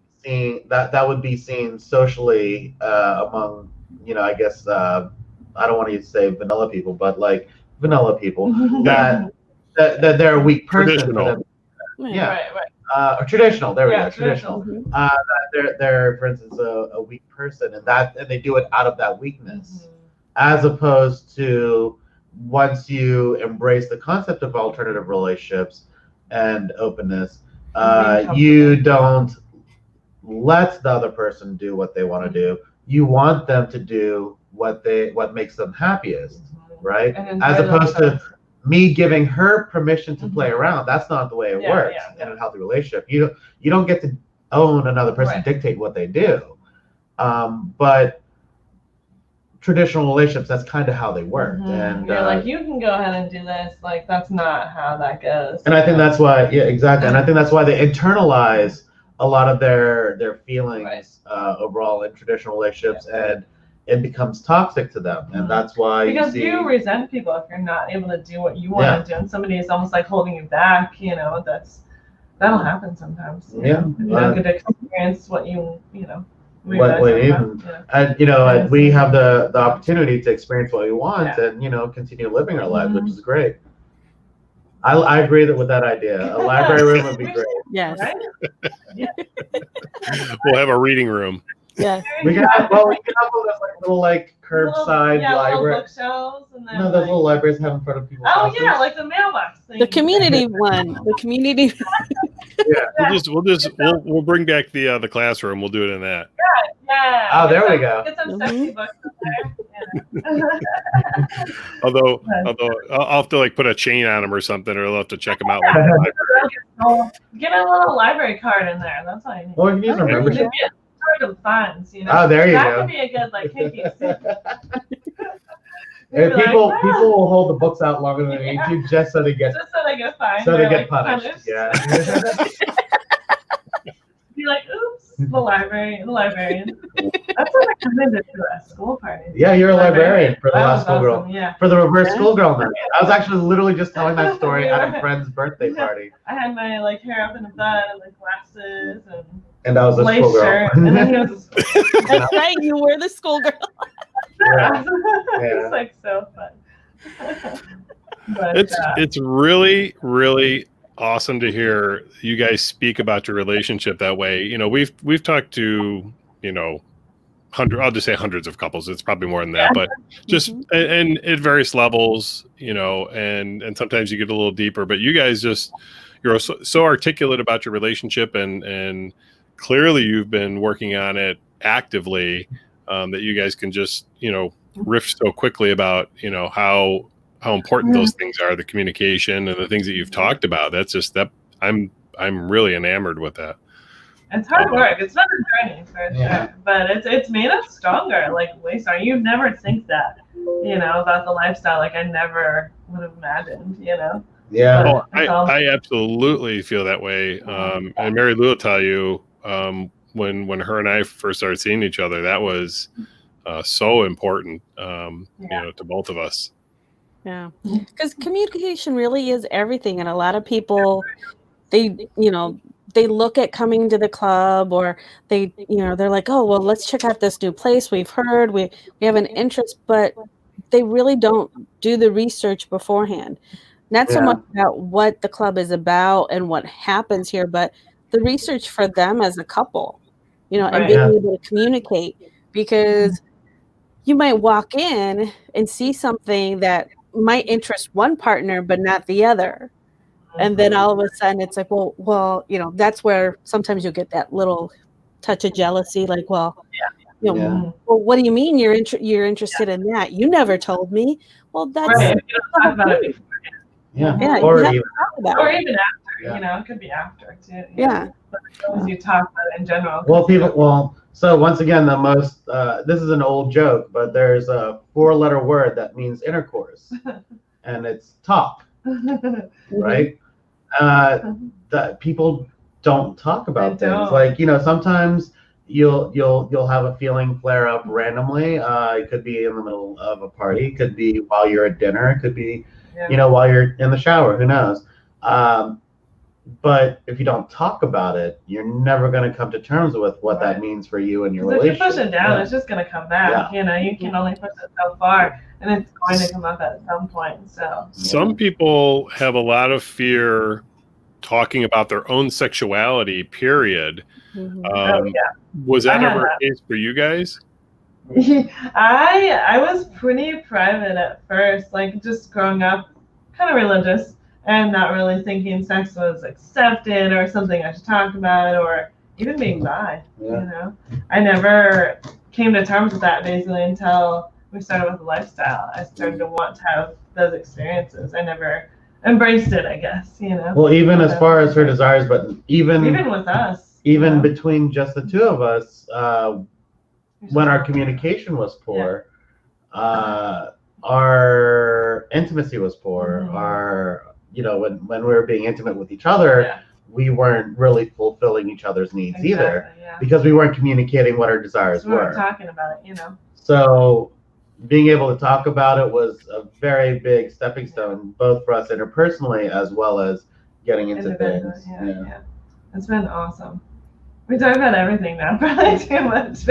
seen socially among, I guess I don't want to say vanilla people, but like vanilla people that they're a weak person for them. Yeah. Right. Or traditional. There we go. Traditional. They're, for instance, a weak person, and they do it out of that weakness, as opposed to once you embrace the concept of alternative relationships and openness, you don't let the other person do what they want to do. You want them to do what makes them happiest, right? As opposed to me giving her permission to play around. That's not the way it works in a healthy relationship. You don't get to own another person, dictate what they do. But traditional relationships, that's kind of how they work. And you're like, you can go ahead and do this. Like, that's not how that goes. And I think that's why, exactly. And I think that's why they internalize a lot of their feelings overall in traditional relationships, and it becomes toxic to them. And that's why you resent people if you're not able to do what you want to do, and somebody is almost like holding you back. That'll happen sometimes. And you don't get to experience what you what even, and we have the opportunity to experience what we want, and continue living our lives, which is great. I agree with that idea. A library room would be great. Yes. Right? We'll have a reading room. Yeah. We can have those little curbside library. Little bookshelves and then those little libraries have in front of people's houses. like the mailbox thing. The community one. The community. We'll bring back the classroom. We'll do it in that. Yeah. Oh, there we go. Get some sexy books in there. Although I'll have to put a chain on them or something, or I'll have to check them out. Get a little library card in there. That's all you need. Well, you can use a membership. Of funds, Oh, there you go. That could be a good kinky. People will hold the books out longer than they need to, just so they get fined. So they get punished. Yeah. Be like, oops, the librarian. That's what I come into a school party. Yeah, you're a librarian for the last schoolgirl. Yeah. For the reverse schoolgirl night. I was actually literally just telling that story at a friend's birthday party. I had my hair up in a bun and glasses and I was a schoolgirl. Shirt, and then he was That's right, you were the schoolgirl. It's so fun. But, it's really, really awesome to hear you guys speak about your relationship that way. We've talked to I'll just say hundreds of couples. It's probably more than that, but just and at various levels, and sometimes you get a little deeper. But you guys you're so articulate about your relationship, and clearly you've been working on it actively, that you guys can just riff so quickly about how important those things are, the communication and the things that you've talked about. That's just that I'm really enamored with that. It's hard work. It's not a journey for sure, but it's made us stronger. Way stronger. You'd never think that, about the lifestyle. I never would have imagined, Yeah. I absolutely feel that way. And Marilu will tell you, when her and I first started seeing each other, that was so important, to both of us. Yeah, because communication really is everything, and a lot of people, they look at coming to the club, or they're like, oh well, let's check out this new place. We've heard we have an interest, but they really don't do the research beforehand. Not so much about what the club is about and what happens here, but the research for them as a couple, and being able to communicate, because you might walk in and see something that might interest one partner but not the other, and then all of a sudden it's like, well, that's where sometimes you'll get that little touch of jealousy, well, what do you mean you're interested in that? You never told me. Well, that's right. You don't talk about it before. Or even after, it could be after too. But as you talk about it in general. So once again, the most, this is an old joke, but there's a 4-letter word that means intercourse, and it's talk, right? That people don't talk about They things. don't. Like, sometimes you'll have a feeling flare up randomly. It could be in the middle of a party, it could be while you're at dinner, it could be while you're in the shower, who knows. But if you don't talk about it, you're never going to come to terms with what that means for you and your relationship. If you push it down, it's just going to come back. You can only push it so far, and it's going to come up at some point. So some people have a lot of fear talking about their own sexuality, period. Was that ever a case for you guys? I was pretty private at first, like just growing up, kind of religious, and not really thinking sex was accepted or something I should talk about, or even being bi. I never came to terms with that basically until we started with the lifestyle. I started to want to have those experiences. I never embraced it, I guess. Well, even as far as her desires, but even with us, between just the two of us, when our communication was poor, our intimacy was poor. Our when we were being intimate with each other, we weren't really fulfilling each other's needs either, because we weren't communicating what our desires were. We weren't talking about it, So being able to talk about it was a very big stepping stone, both for us interpersonally as well as getting into things. It's been awesome. We talk about everything now, probably too much.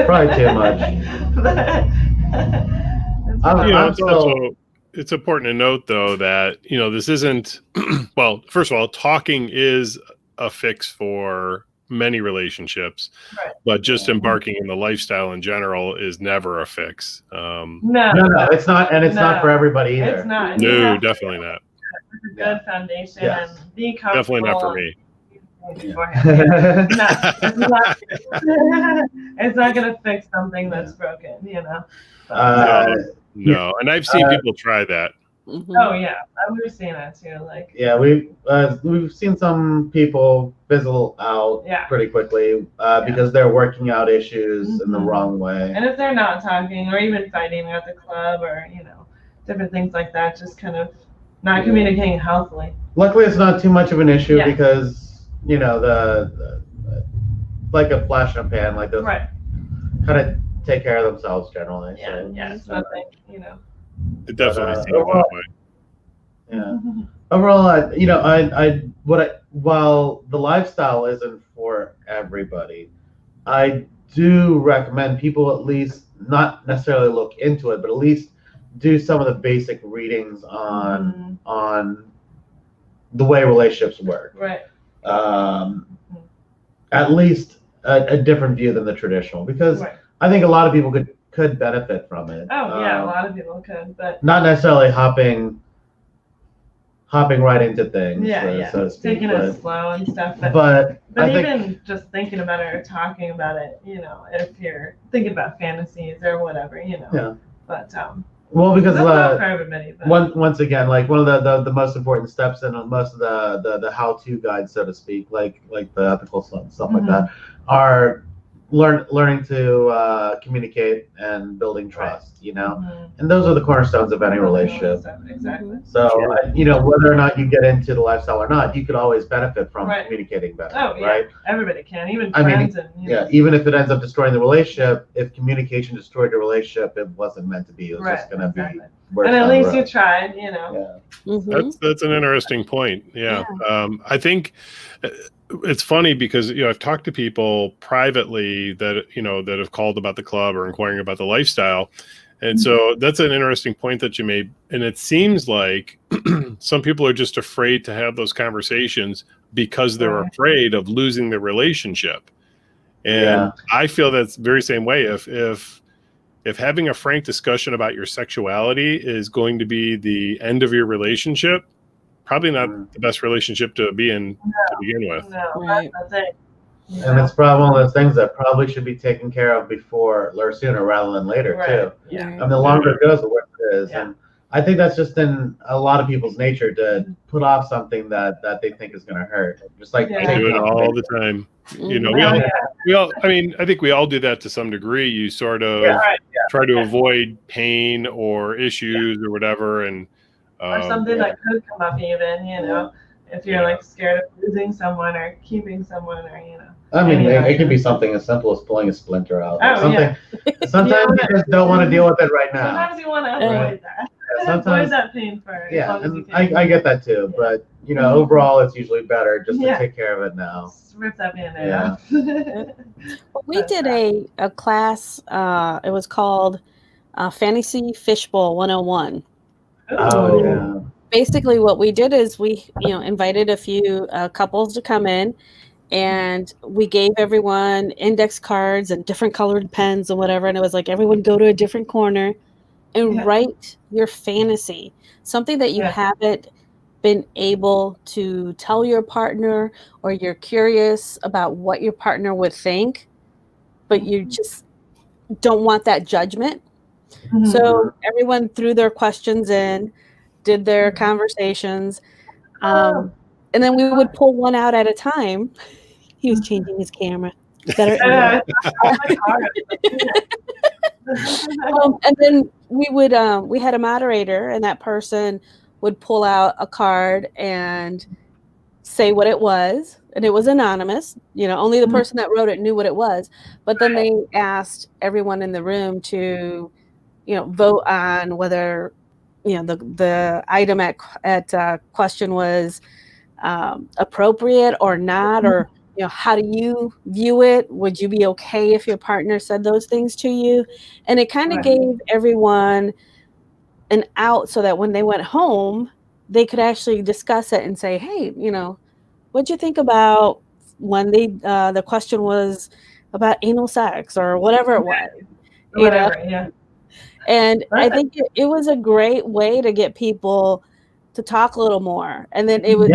It's important to note, though, that this isn't. Well, first of all, talking is a fix for many relationships, but just embarking in the lifestyle in general is never a fix. No, it's not, and it's not for everybody either. It's not. No, definitely not. It's a good foundation and be comfortable. Definitely not for me. It's not going to fix something that's broken, No, and I've seen people try that. Oh yeah, we've seen that too. We've seen some people fizzle out pretty quickly because they're working out issues in the wrong way. And if they're not talking or even fighting at the club or different things like that, just kind of not communicating healthily. Luckily, it's not too much of an issue because the like a flash in a pan, like those kind of take care of themselves generally. It's nothing, It definitely seems that way. Yeah. Overall, while the lifestyle isn't for everybody, I do recommend people at least not necessarily look into it, but at least do some of the basic readings on the way relationships work. At least a different view than the traditional, because I think a lot of people could benefit from it. A lot of people could, but not necessarily hopping right into things. So to speak, taking it slow and stuff. But even just thinking about it or talking about it, if you're thinking about fantasies or whatever, But well, because that's not for everybody. But. Once again, like one of the most important steps in most of the how-to guides, so to speak, like the ethical stuff like that, are learning to communicate and building trust, and those are the cornerstones of any relationship. Exactly. So whether or not you get into the lifestyle or not, you could always benefit from communicating better. Right? Everybody can, even friends. Even if it ends up destroying the relationship, if communication destroyed the relationship, it wasn't meant to be. It was just going to be worse. And at least you tried. That's an interesting point. I think it's funny because I've talked to people privately that that have called about the club or inquiring about the lifestyle, and so that's an interesting point that you made. And it seems like some people are just afraid to have those conversations because they're afraid of losing the relationship. And I feel that's the very same way. If having a frank discussion about your sexuality is going to be the end of your relationship, probably not the best relationship to be in to begin with. That's it. And it's probably one of those things that probably should be taken care of before or sooner rather than later too. And the longer it goes, the worse it is. And I think that's just in a lot of people's nature to put off something that they think is going to hurt. Just like do it all the time. We all. I mean, I think we all do that to some degree. You sort of try to avoid pain or issues or whatever, and or something that could come up even, if you're like scared of losing someone or keeping someone or I mean, Anyway. it can be something as simple as pulling a splinter out. Oh, Something. Sometimes you just don't want to deal with it right now. sometimes you want to avoid that. Sometimes- Avoid that pain for as Yeah, long as you and can. I get that too. But overall, it's usually better just to Yeah. take care of it now. Just rip that band-aid Yeah. off. Well, we did a class. It was called Fantasy Fishbowl 101. Oh yeah. Basically, what we did is we invited a few couples to come in, and we gave everyone index cards and different colored pens and whatever. And it was like everyone go to a different corner and write your fantasy, something that you haven't been able to tell your partner, or you're curious about what your partner would think, but you just don't want that judgment. So everyone threw their questions in, did their conversations, and then we would pull one out at a time. He was changing his camera. And then we had a moderator, and that person would pull out a card and say what it was, and it was anonymous. Only the person that wrote it knew what it was. But then they asked everyone in the room to, vote on whether, the item at question was appropriate or not, or how do you view it? Would you be okay if your partner said those things to you? And it kind of gave everyone an out so that when they went home, they could actually discuss it and say, hey, what'd you think about when the question was about anal sex or whatever it was? And I think it was a great way to get people to talk a little more. And then it was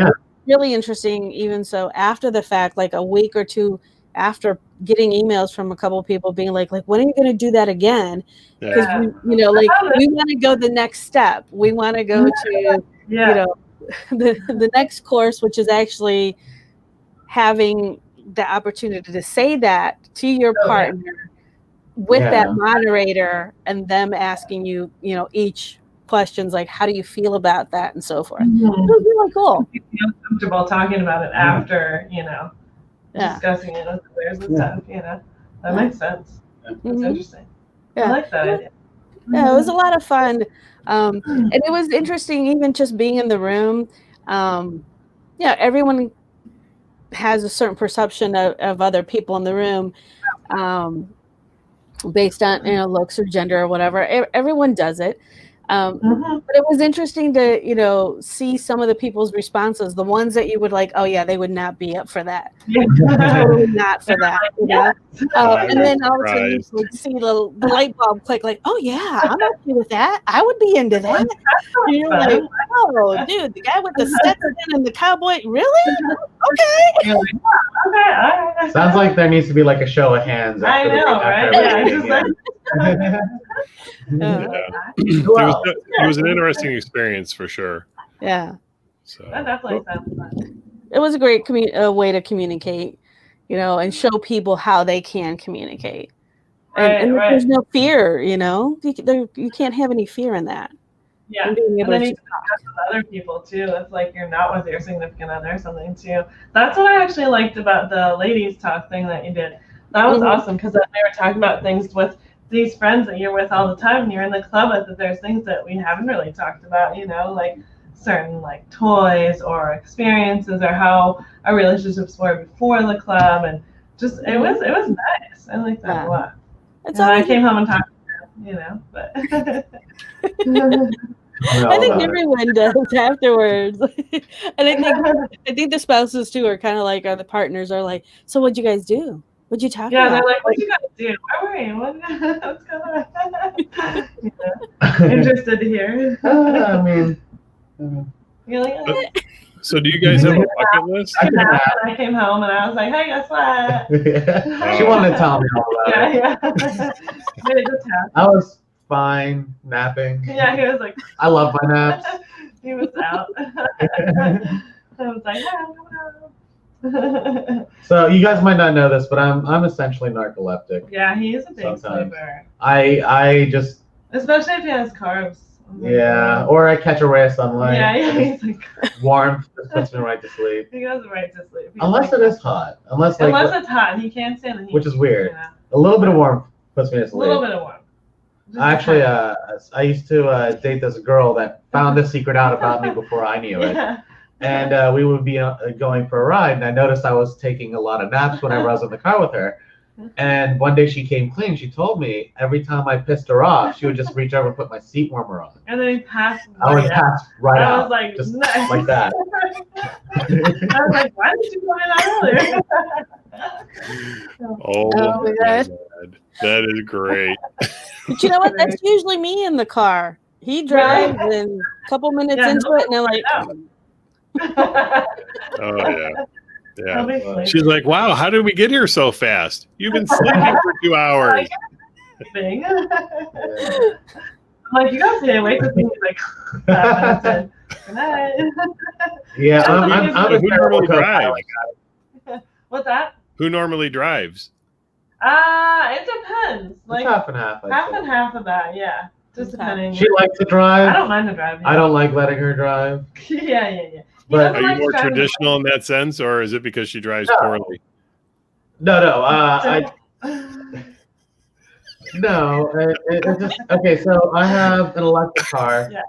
really interesting, even so after the fact, like a week or two after, getting emails from a couple of people being like, when are you going to do that again? Because we want to go the next step. We want to go to the next course, which is actually having the opportunity to say that to your partner with that moderator, and them asking you, each questions like, how do you feel about that, and so forth. It was really cool. You feel comfortable talking about it after, discussing it with others and stuff. That makes sense. That's interesting. I like that idea. Yeah, it was a lot of fun. And it was interesting, even just being in the room. Everyone has a certain perception of other people in the room, based on looks or gender or whatever. Everyone does it. But it was interesting to see some of the people's responses, the ones that you would like, oh yeah, they would not be up for that. Totally not for that. And then all of a sudden you would see the light bulb click, like, oh yeah, I'm okay with that. I would be into that. And you're like, oh dude, the guy with the Stetson and the cowboy, really? Okay. Okay. Sounds like there needs to be like a show of hands. I know, right? It was an interesting experience for sure. Yeah. So That definitely sounds fun. It was a great way to communicate, and show people how they can communicate. And there's no fear, you can't have any fear in that. Yeah, and then you can discuss with other people too. If like you're not with your significant other or something too. That's what I actually liked about the ladies talk thing that you did. That was awesome, because they were talking about things with these friends that you're with all the time and you're in the club with, that there's things that we haven't really talked about, like certain like toys or experiences, or how our relationships were before the club, and just it was nice. I like that a lot. I came home and talked to them, but I think everyone does afterwards. And I think the spouses too are kind of like, or the partners are like, so what'd you guys do? What'd you talk about? Yeah, they're like, what you guys do? Where were you? What's going on? Interested to hear. I mean, you're like, so do you guys have a bucket list? I came home and I was like, hey, guess what? She wanted to tell me all about it. Yeah. It just happened. I was fine napping. Yeah, he was like, I love my naps. He was out. I was like, So you guys might not know this, but I'm essentially narcoleptic. Yeah, he is a big Sometimes. sleeper. I just, especially if he has carbs Yeah, or I catch a ray of sunlight. Yeah, he's like Warmth just puts me right to sleep. he goes right to sleep. He's Unless like, it is hot. Unless it's hot, he can't stand the heat. which is weird. Yeah. A little bit of warmth puts me to A sleep. little bit of warmth. Just Actually, a I used to date this girl that found this secret out about me before I knew it. yeah. And we would be going for a ride, and I noticed I was taking a lot of naps whenever I was in the car with her. And one day she came clean. She told me every time I pissed her off, she would just reach over and put my seat warmer on. And then he passed. I would pass right I out. was like, just nice. like that. I was like, why did you come in earlier? Oh, Oh my my God. God. That is great. But you know what? That's usually me in the car. He drives, and a couple minutes Yeah, into it, and I'm like, Oh yeah. I'll Yeah. be sleeping. She's like, wow, how did we get here so fast? You've been sleeping for 2 hours. Sleeping. I'm like, you guys stay awake with me. He's like, that's it. Good night. Yeah, I'm a Who terrible normally co-pilot. drives? What's that? Who normally drives? It depends. It's Like half and half. I'd half say. and half of that, yeah. Just Okay. depending. She likes to I drive. don't mind to drive. I don't like letting her drive. yeah. He But- doesn't Are you like more driving. traditional in that sense, or is it because she drives No. poorly? No. No. It just okay. So I have an electric car, Yeah.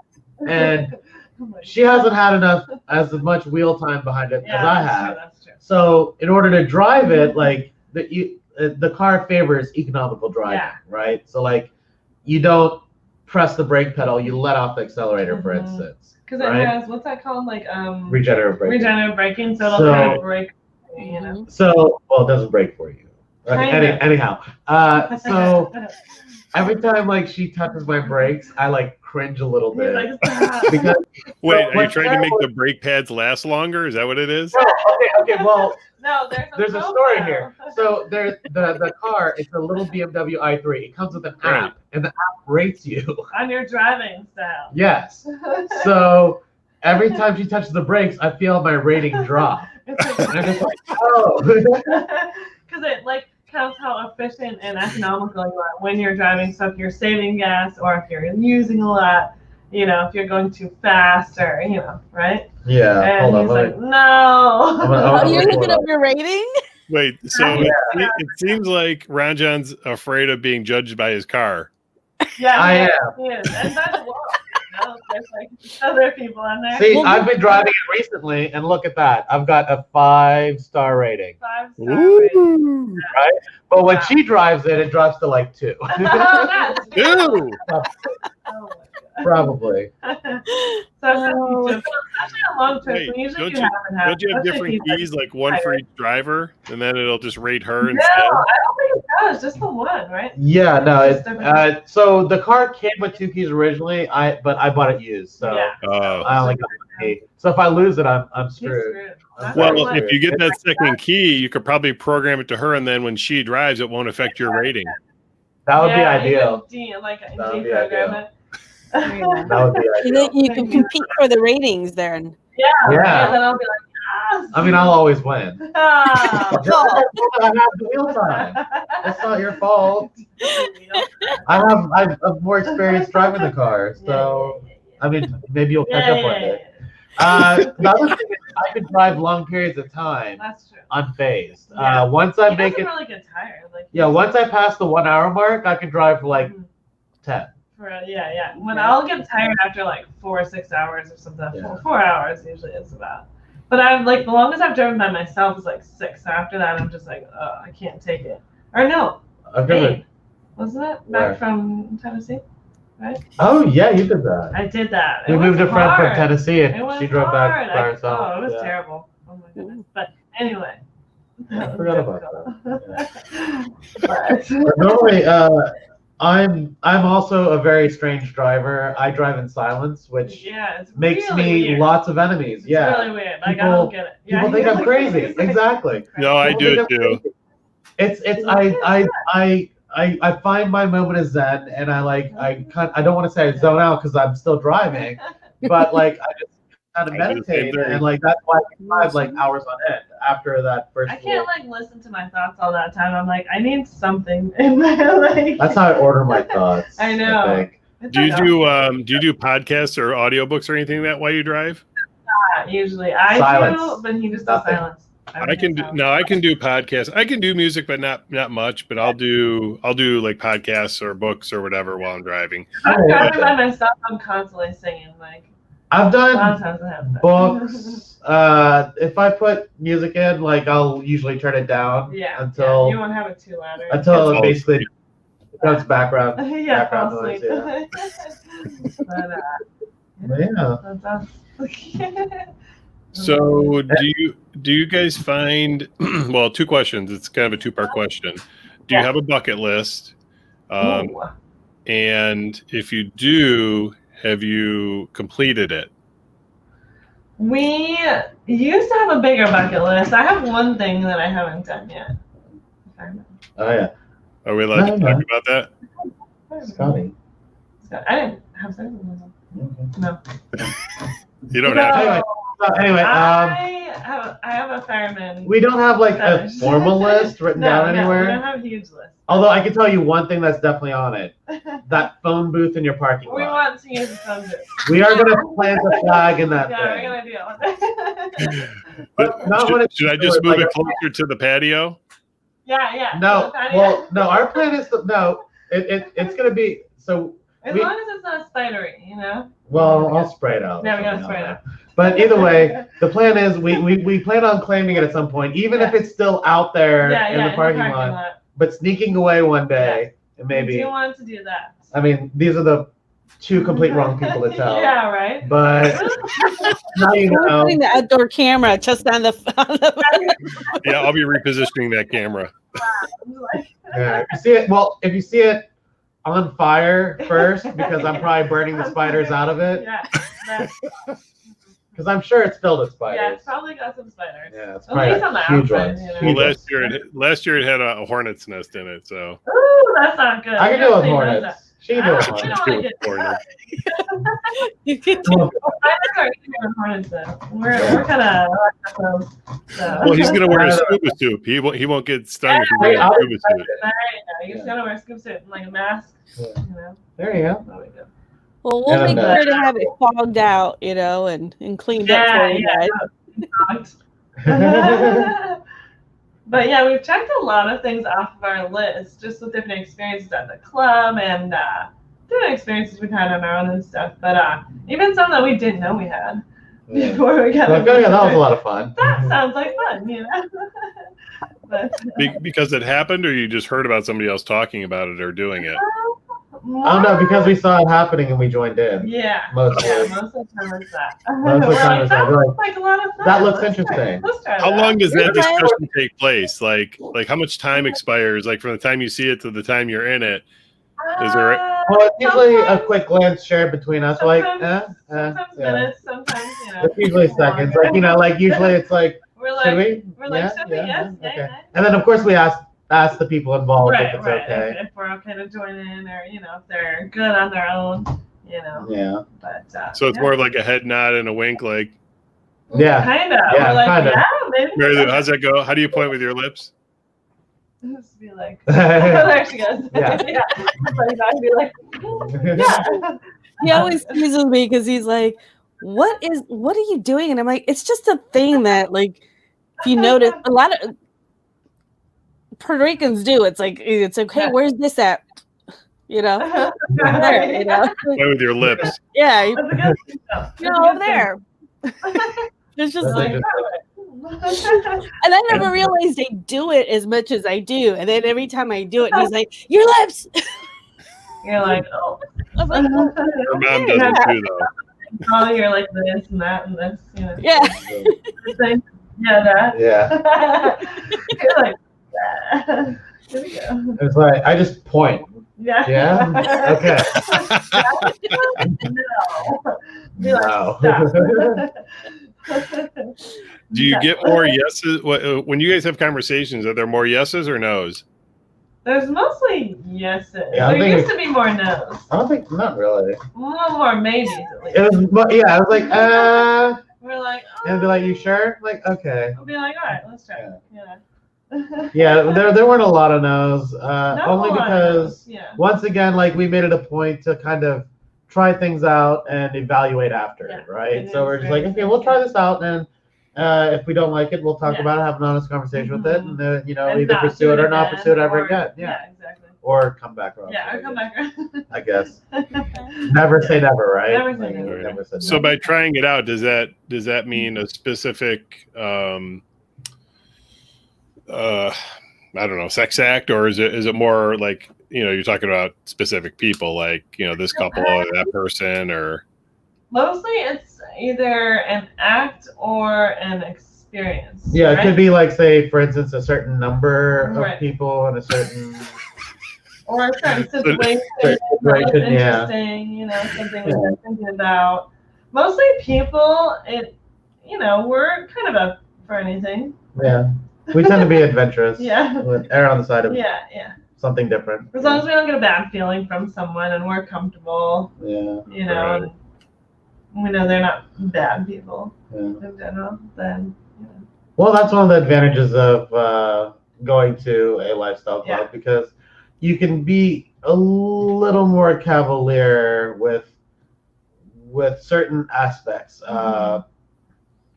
and Oh my she hasn't had as much wheel time behind it Yeah, as I that's have. true, that's true. So in order to drive it, like the car favors economical driving, Yeah. right? So like you don't press the brake pedal, you let off the accelerator, for Mhm. instance. Because it Right? has, what's that called? Like, Regenerative braking. regenerative braking, so it'll So- kind of break, you know. So well, it doesn't brake for you. Okay, Kind of. anyhow, so every time like she touches my brakes, I like cringe a little He's bit like, stop. because Wait, are you when trying to Sarah make was- the brake pads last longer? Is that what it is? okay, well. No, There's a story here. So there's the car. It's a little BMW i3. It comes with an Right. app, and the app rates you. On your driving style. Yes. So every time she touches the brakes, I feel my rating drop. And I'm just like, oh. Because it like counts how efficient and economical you are when you're driving. So if you're saving gas or if you're using a lot, you know, if you're going too fast or, you know, right? Yeah. And Hold on. he's let like, me- no. oh, I'm you're gonna pull looking it up up. your rating? Wait, so it seems like Ranjan's afraid of being judged by his car. Yeah, I am. he is. And that's well, you know, there's like other people on there. See, I've been driving it recently, and look at that. I've got a 5-star rating. 5-star rating. Ooh. But when Wow. she drives it, it drops to like 2. That's Ew. oh my Probably. God. So Oh. especially on long trips, Wait, we usually don't do you- half and half. Don't you have especially different if he's, keys, like one for each driver, and then it'll just rate her No, instead? I don't think it does. Just the one, right? Yeah, no. It's different. So the car came with 2 keys originally. But I bought it used, so Yeah. Oh. I only got 1 key. So if I lose it, I'm He's screwed. screwed. That's Very Well, why- if you get that second key, you could probably program it to her, and then when she drives, it won't affect your rating. That would be Yeah, ideal. You can That would be deprogram ideal. it. That would be And ideal. then you can compete for the ratings then. Yeah. Yeah. And then I'll be like, yes. I mean, I'll always win. Ah. Just because I have the wheel time. It's not your fault. I have more experience driving the car, so I mean, maybe you'll catch up one day. The other thing is, I could drive long periods of time That's true. unfazed. Yeah. Once I He make doesn't it, really get tired. Like, yeah, once I pass the 1 hour mark, I can drive for like Mhm. 10. Yeah. When Yeah. I'll get tired after like 4 or 6 hours or something. Yeah. 4 hours usually it's about. But I've like the longest I've driven by myself is like 6. So after that, I'm just like, oh, I can't take it. Or no, I've driven. 8. Wasn't it Where? back from Tennessee? Right? Oh yeah, you did that. I did that. We It moved was a friend from hard. Tennessee, It and was she drove hard. back by herself. Oh, it was Yeah. terrible. Oh my goodness. But anyway. I forgot about that. But normally, I'm also a very strange driver. I drive in silence, which yeah, it's makes really me weird. lots of enemies. It's Yeah, really weird. Like I People- don't get it. Yeah, people think you're I'm like- crazy. it's like- Exactly. No, I People do think I'm too. crazy. It's I find my moment of zen, and I don't want to say I zone out because I'm still driving, but like I just kind of I do the same meditate, thing. and like that's why I can drive like hours on end after that first. I can't like listen to my thoughts all that time. I'm like, I need something in there. Like That's how I order my thoughts. I know. think. Do you do podcasts or audiobooks or anything like that while you drive? Usually I Silence. do, but he just does Nothing. silence. I can do podcasts. I can do music, but not much. But I'll do like podcasts or books or whatever while I'm driving. I'm driving by myself. I'm constantly singing. Like I've a lot of done times I have that. books. If I put music in, like I'll usually turn it down until you won't have it too loud. until it basically becomes background fall noise. asleep. Yeah. But, Yeah. that's awesome. So do you guys find well, two questions. It's kind of a two-part question. Do you have a bucket list? And if you do, have you completed it? We used to have a bigger bucket list. I have one thing that I haven't done yet. Oh yeah. Are we allowed to talk about that? Scotty. I didn't have sex with myself. No. You don't have. Anyway, I have a fireman. we don't have like a fetish. formal list written down anywhere. We don't have a huge list. Although I can tell you one thing that's definitely on it: that phone booth in your parking lot. We want to use a phone booth. We are going to plant a flag in that Yeah, thing. we're gonna do it. But not when it's should I just move it closer to the patio? Yeah. No, well, no. Our plan is it's going to be so. As long as it's not spidery, you know. Well, I'll spray it out. Yeah, we gotta spray it out. But either way, the plan is we plan on claiming it at some point, even if it's still out there in the parking lot. But sneaking away one day, and maybe. We do want to do that. I mean, these are the two complete wrong people to tell. Yeah, right. But now you We're know. putting the outdoor camera just on the. Yeah, I'll be repositioning that camera. Yeah, if you see it, if you see it on fire first, because I'm probably burning the spiders out of it. Yeah. Because I'm sure it's filled with spiders. Yeah, it's probably got some spiders. Yeah, it's At least on probably the huge outside, ones. you know. Well, Huge ones. last year it had a hornet's nest in it, so. Ooh, that's not good. I can deal with hornets. She can deal with I hornets. don't like it. Hornets. You can I start eating hornets though. We're kind of Well, he's gonna wear a scuba suit. He won't get stung if he wears a scuba suit. You just gotta wear a scuba suit and like a mask. Yeah. You know. There you go. There we go. Well, we'll And make sure to have it fogged out, and cleaned up for you guys. But yeah, we've checked a lot of things off of our list, just with different experiences at the club and different experiences we've had on our own and stuff. But even some that we didn't know we had before we got. Like, oh yeah, that was a lot of fun. That sounds like fun, you know. But, Because it happened, or you just heard about somebody else talking about it or doing it? Oh no, because we saw it happening and we joined in. Yeah. Most of Most of the time it's that. Most of the time it's that. We're looks like a lot of fun. that looks Let's try it. interesting. Let's try How that. long does that discussion take place? Like how much time expires? Like from the time you see it to the time you're in it? Is there? Well, it's usually a Sometimes- quick glance shared between us, like, Sometimes yeah. minutes, sometimes, It's usually seconds, like like usually it's like, We're should like, we? we're like, should we? Yes, okay. yeah. And then of course we ask the people involved Right, if it's right. okay. If we're okay to join in, or if they're good on their own, Yeah. But So it's more of like a head nod and a wink, like. Yeah. Kind of. Yeah, We're like, kinda. yeah, maybe. Marilu, how's that go? How do you point with your lips? Just be like, Yeah. there she goes. Yeah. Like, I'd be like, yeah. He always teases me because he's like, what are you doing? And I'm like, it's just a thing that, like, if you notice, a lot of Puerto Ricans do. It's like, it's like, hey, where's this at? There, Point with your lips. Yeah, That's a good thing, though. over there. It's just That's like, interesting. and I never realized they do it as much as I do. And then every time I do it, he's like, your lips. You're like, oh. I'm like, oh, Her mom does it too, though. Oh, you're like this and that and this, yeah. Yeah, that. Yeah. You're like, that. Here we go. It's like I just point. Yeah. Yeah? Okay. No. Be like, No. stop. Do you get more yeses when you guys have conversations? Are there more yeses or nos? There's mostly yeses. Yeah, I there think used to be more no's. I don't think not really. A little more maybes at least. It was I was like, We're like, oh. and I'd be like, you sure? Like, okay. We'll be like, all right, let's try it. Yeah. Yeah, there weren't a lot of no's. Not Only a lot of because no's, yeah. once again, like we made it a point to kind of try things out and evaluate after, Yeah, right? it So is we're just very like, okay, we'll try interesting. this out, and if we don't like it, we'll talk Yeah. about it, have an honest conversation with it, Mhm. and And either not pursue do it or not again, pursue it ever or- again. Yeah. Yeah, exactly. Or come back around. Yeah, or come back. I guess. Never say never, right? Never say Like, never. you never said So never. by trying it out, does that mean a specific I don't know, sex act, or is it more like, you're talking about specific people, like, this couple or that person, or Mostly it's either an act or an experience. Yeah, it right? could be like, say, for instance, a certain number of Right. people and a certain Or a certain situation Certain that was situation, yeah. interesting, something we were thinking about. Mostly people, we're kind of up for anything. Yeah. We tend to be adventurous. Yeah. With err on the side of Yeah. something different. As long as we don't get a bad feeling from someone and we're comfortable, Yeah. Right. and we know they're not bad people Yeah. in general, then, Well, that's one of the advantages of going to a lifestyle club, because you can be a little more cavalier with certain aspects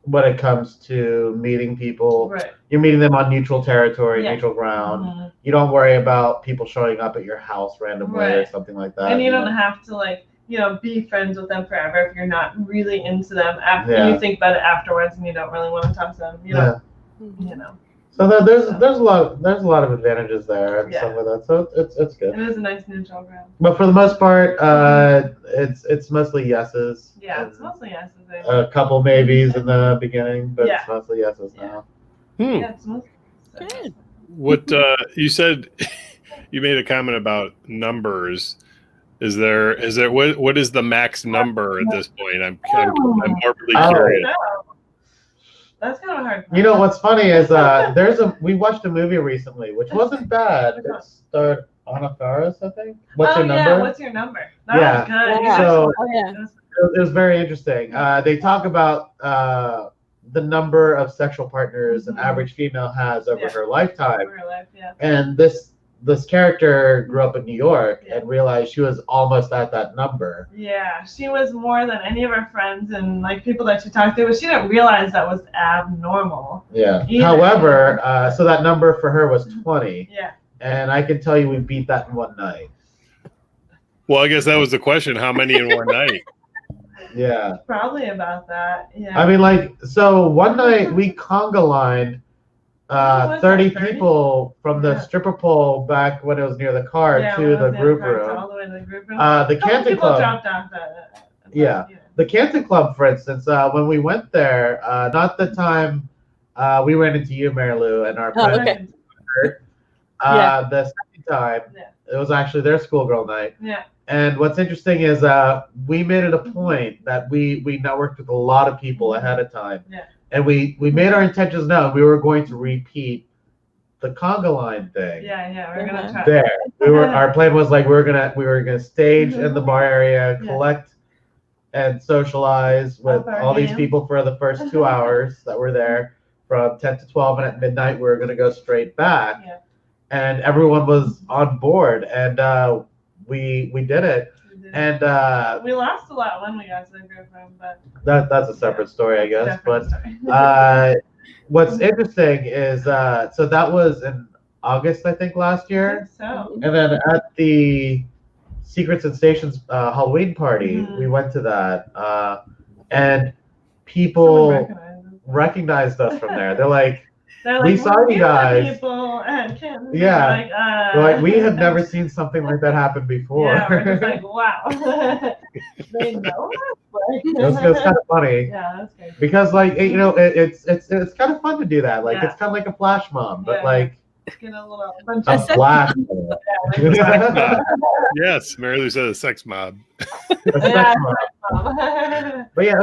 when it comes to meeting people. right. You're meeting them on neutral territory, Yeah. neutral ground. Mhm. You don't worry about people showing up at your house randomly or Right. something like that. And you don't have to be friends with them forever if you're not really into them. After Yeah. you think about it afterwards and you don't really want to talk to them, Yeah. you know. So there's a lot of advantages there and Yeah. stuff like that. So it's good. It is a nice neutral ground. But for the most part, it's mostly yeses. Yeah, and it's mostly yeses. a couple maybes in the beginning, but Yeah. it's mostly yeses now. Yeah, it's mostly Good. What you said, you made a comment about numbers. Is there what is the max number at this point? I'm morbidly Oh. curious. That's kind of a hard. You know what's funny is we watched a movie recently, which wasn't bad. It starred Anna Faris, I think. What's your number? Yeah, what's your number? That Yeah. was good. Yeah. So- Oh yeah. It was very interesting. They talk about the number of sexual partners an Mhm. average female has over Yeah. her lifetime, Real life, yeah. and this character grew up in New York Yeah. and realized she was almost at that number. Yeah, she was more than any of her friends and people that she talked to, but she didn't realize that was abnormal. Yeah. Either. However, so that number for her was 20, Yeah. and I can tell you we beat that in one night. Well, I guess that was the question. How many in one night? Yeah. Probably about that. Yeah. I mean, so one night we conga lined Was 30 that 30? people from the Yeah. stripper pole back when it was near the car Yeah, to when I the was in group car, room. all the way to the group room. The A couple Canton people Club. dropped off Yeah. The Canton Club, for instance, when we went there, not the time we ran into you, Marilu, and our Oh, friend. okay. The second time, Yeah. it was actually their schoolgirl night. Yeah. And what's interesting is we made it a point that we networked with a lot of people ahead of time. Yeah. And we made our intentions known. We were going to repeat the conga line thing. Yeah, we're gonna try. There. Our plan was we were gonna stage in the bar area, Yeah. collect and socialize with Up our all these game. people for the first 2 hours that were there from 10 to 12, and at midnight we were gonna go straight back. Yeah. And everyone was on board, and we did it. We did. And We lost a lot when we got to the group room, but that's a separate story, I guess. different But story. what's interesting is so that was in August, I think, last I year. think so. And then at the Secret Sensations Halloween party, Mhm. we went to that, and Someone people recognized us. recognized us from there. They're like, They're We like, saw "We're you the guys." People at Canton. Yeah. We're they're like, we have never seen something like that happen before. Yeah, we're just like, wow. They know us? it was kind of funny Yeah, that's good. because, it's kind of fun to do that. Like, Yeah. it's kind of like a flash mob, but Yeah. like Get a little bunch a of flash mob. mob. Yes, Marilu said a sex mob. A sex mob. yeah. But yeah,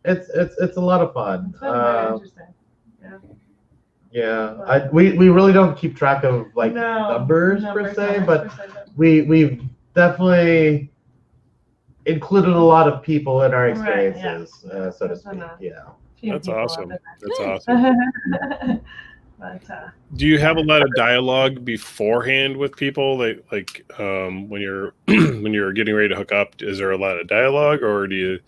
it's a lot of fun. It's been very interesting. Yeah, we really don't keep track of No, numbers per se, numbers but per se, we've definitely included a lot of people in our Right, yeah. experiences, so to That's speak. enough. Yeah. few That's people awesome. out That's awesome. there. But Do you have a lot of dialogue beforehand with people? Like when you're when you're getting ready to hook up, is there a lot of dialogue, or do you?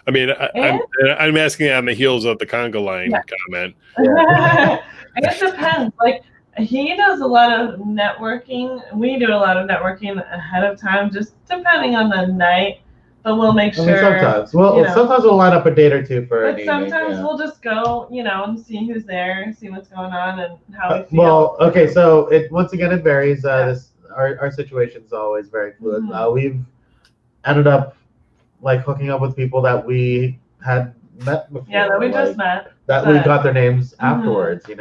I mean, I'm asking on the heels of the conga line comment. it depends. Like he does a lot of networking. We do a lot of networking ahead of time, just depending on the night. But we'll make sure. Sometimes, sometimes we'll line up a date or two for an But evening. sometimes we'll just go, and see who's there, see what's going on, and how we feel. Well, okay, so once again it varies. Our situation is always very fluid. We've ended up like hooking up with people that we had met before. Yeah, that we just met. That we got their names afterwards, and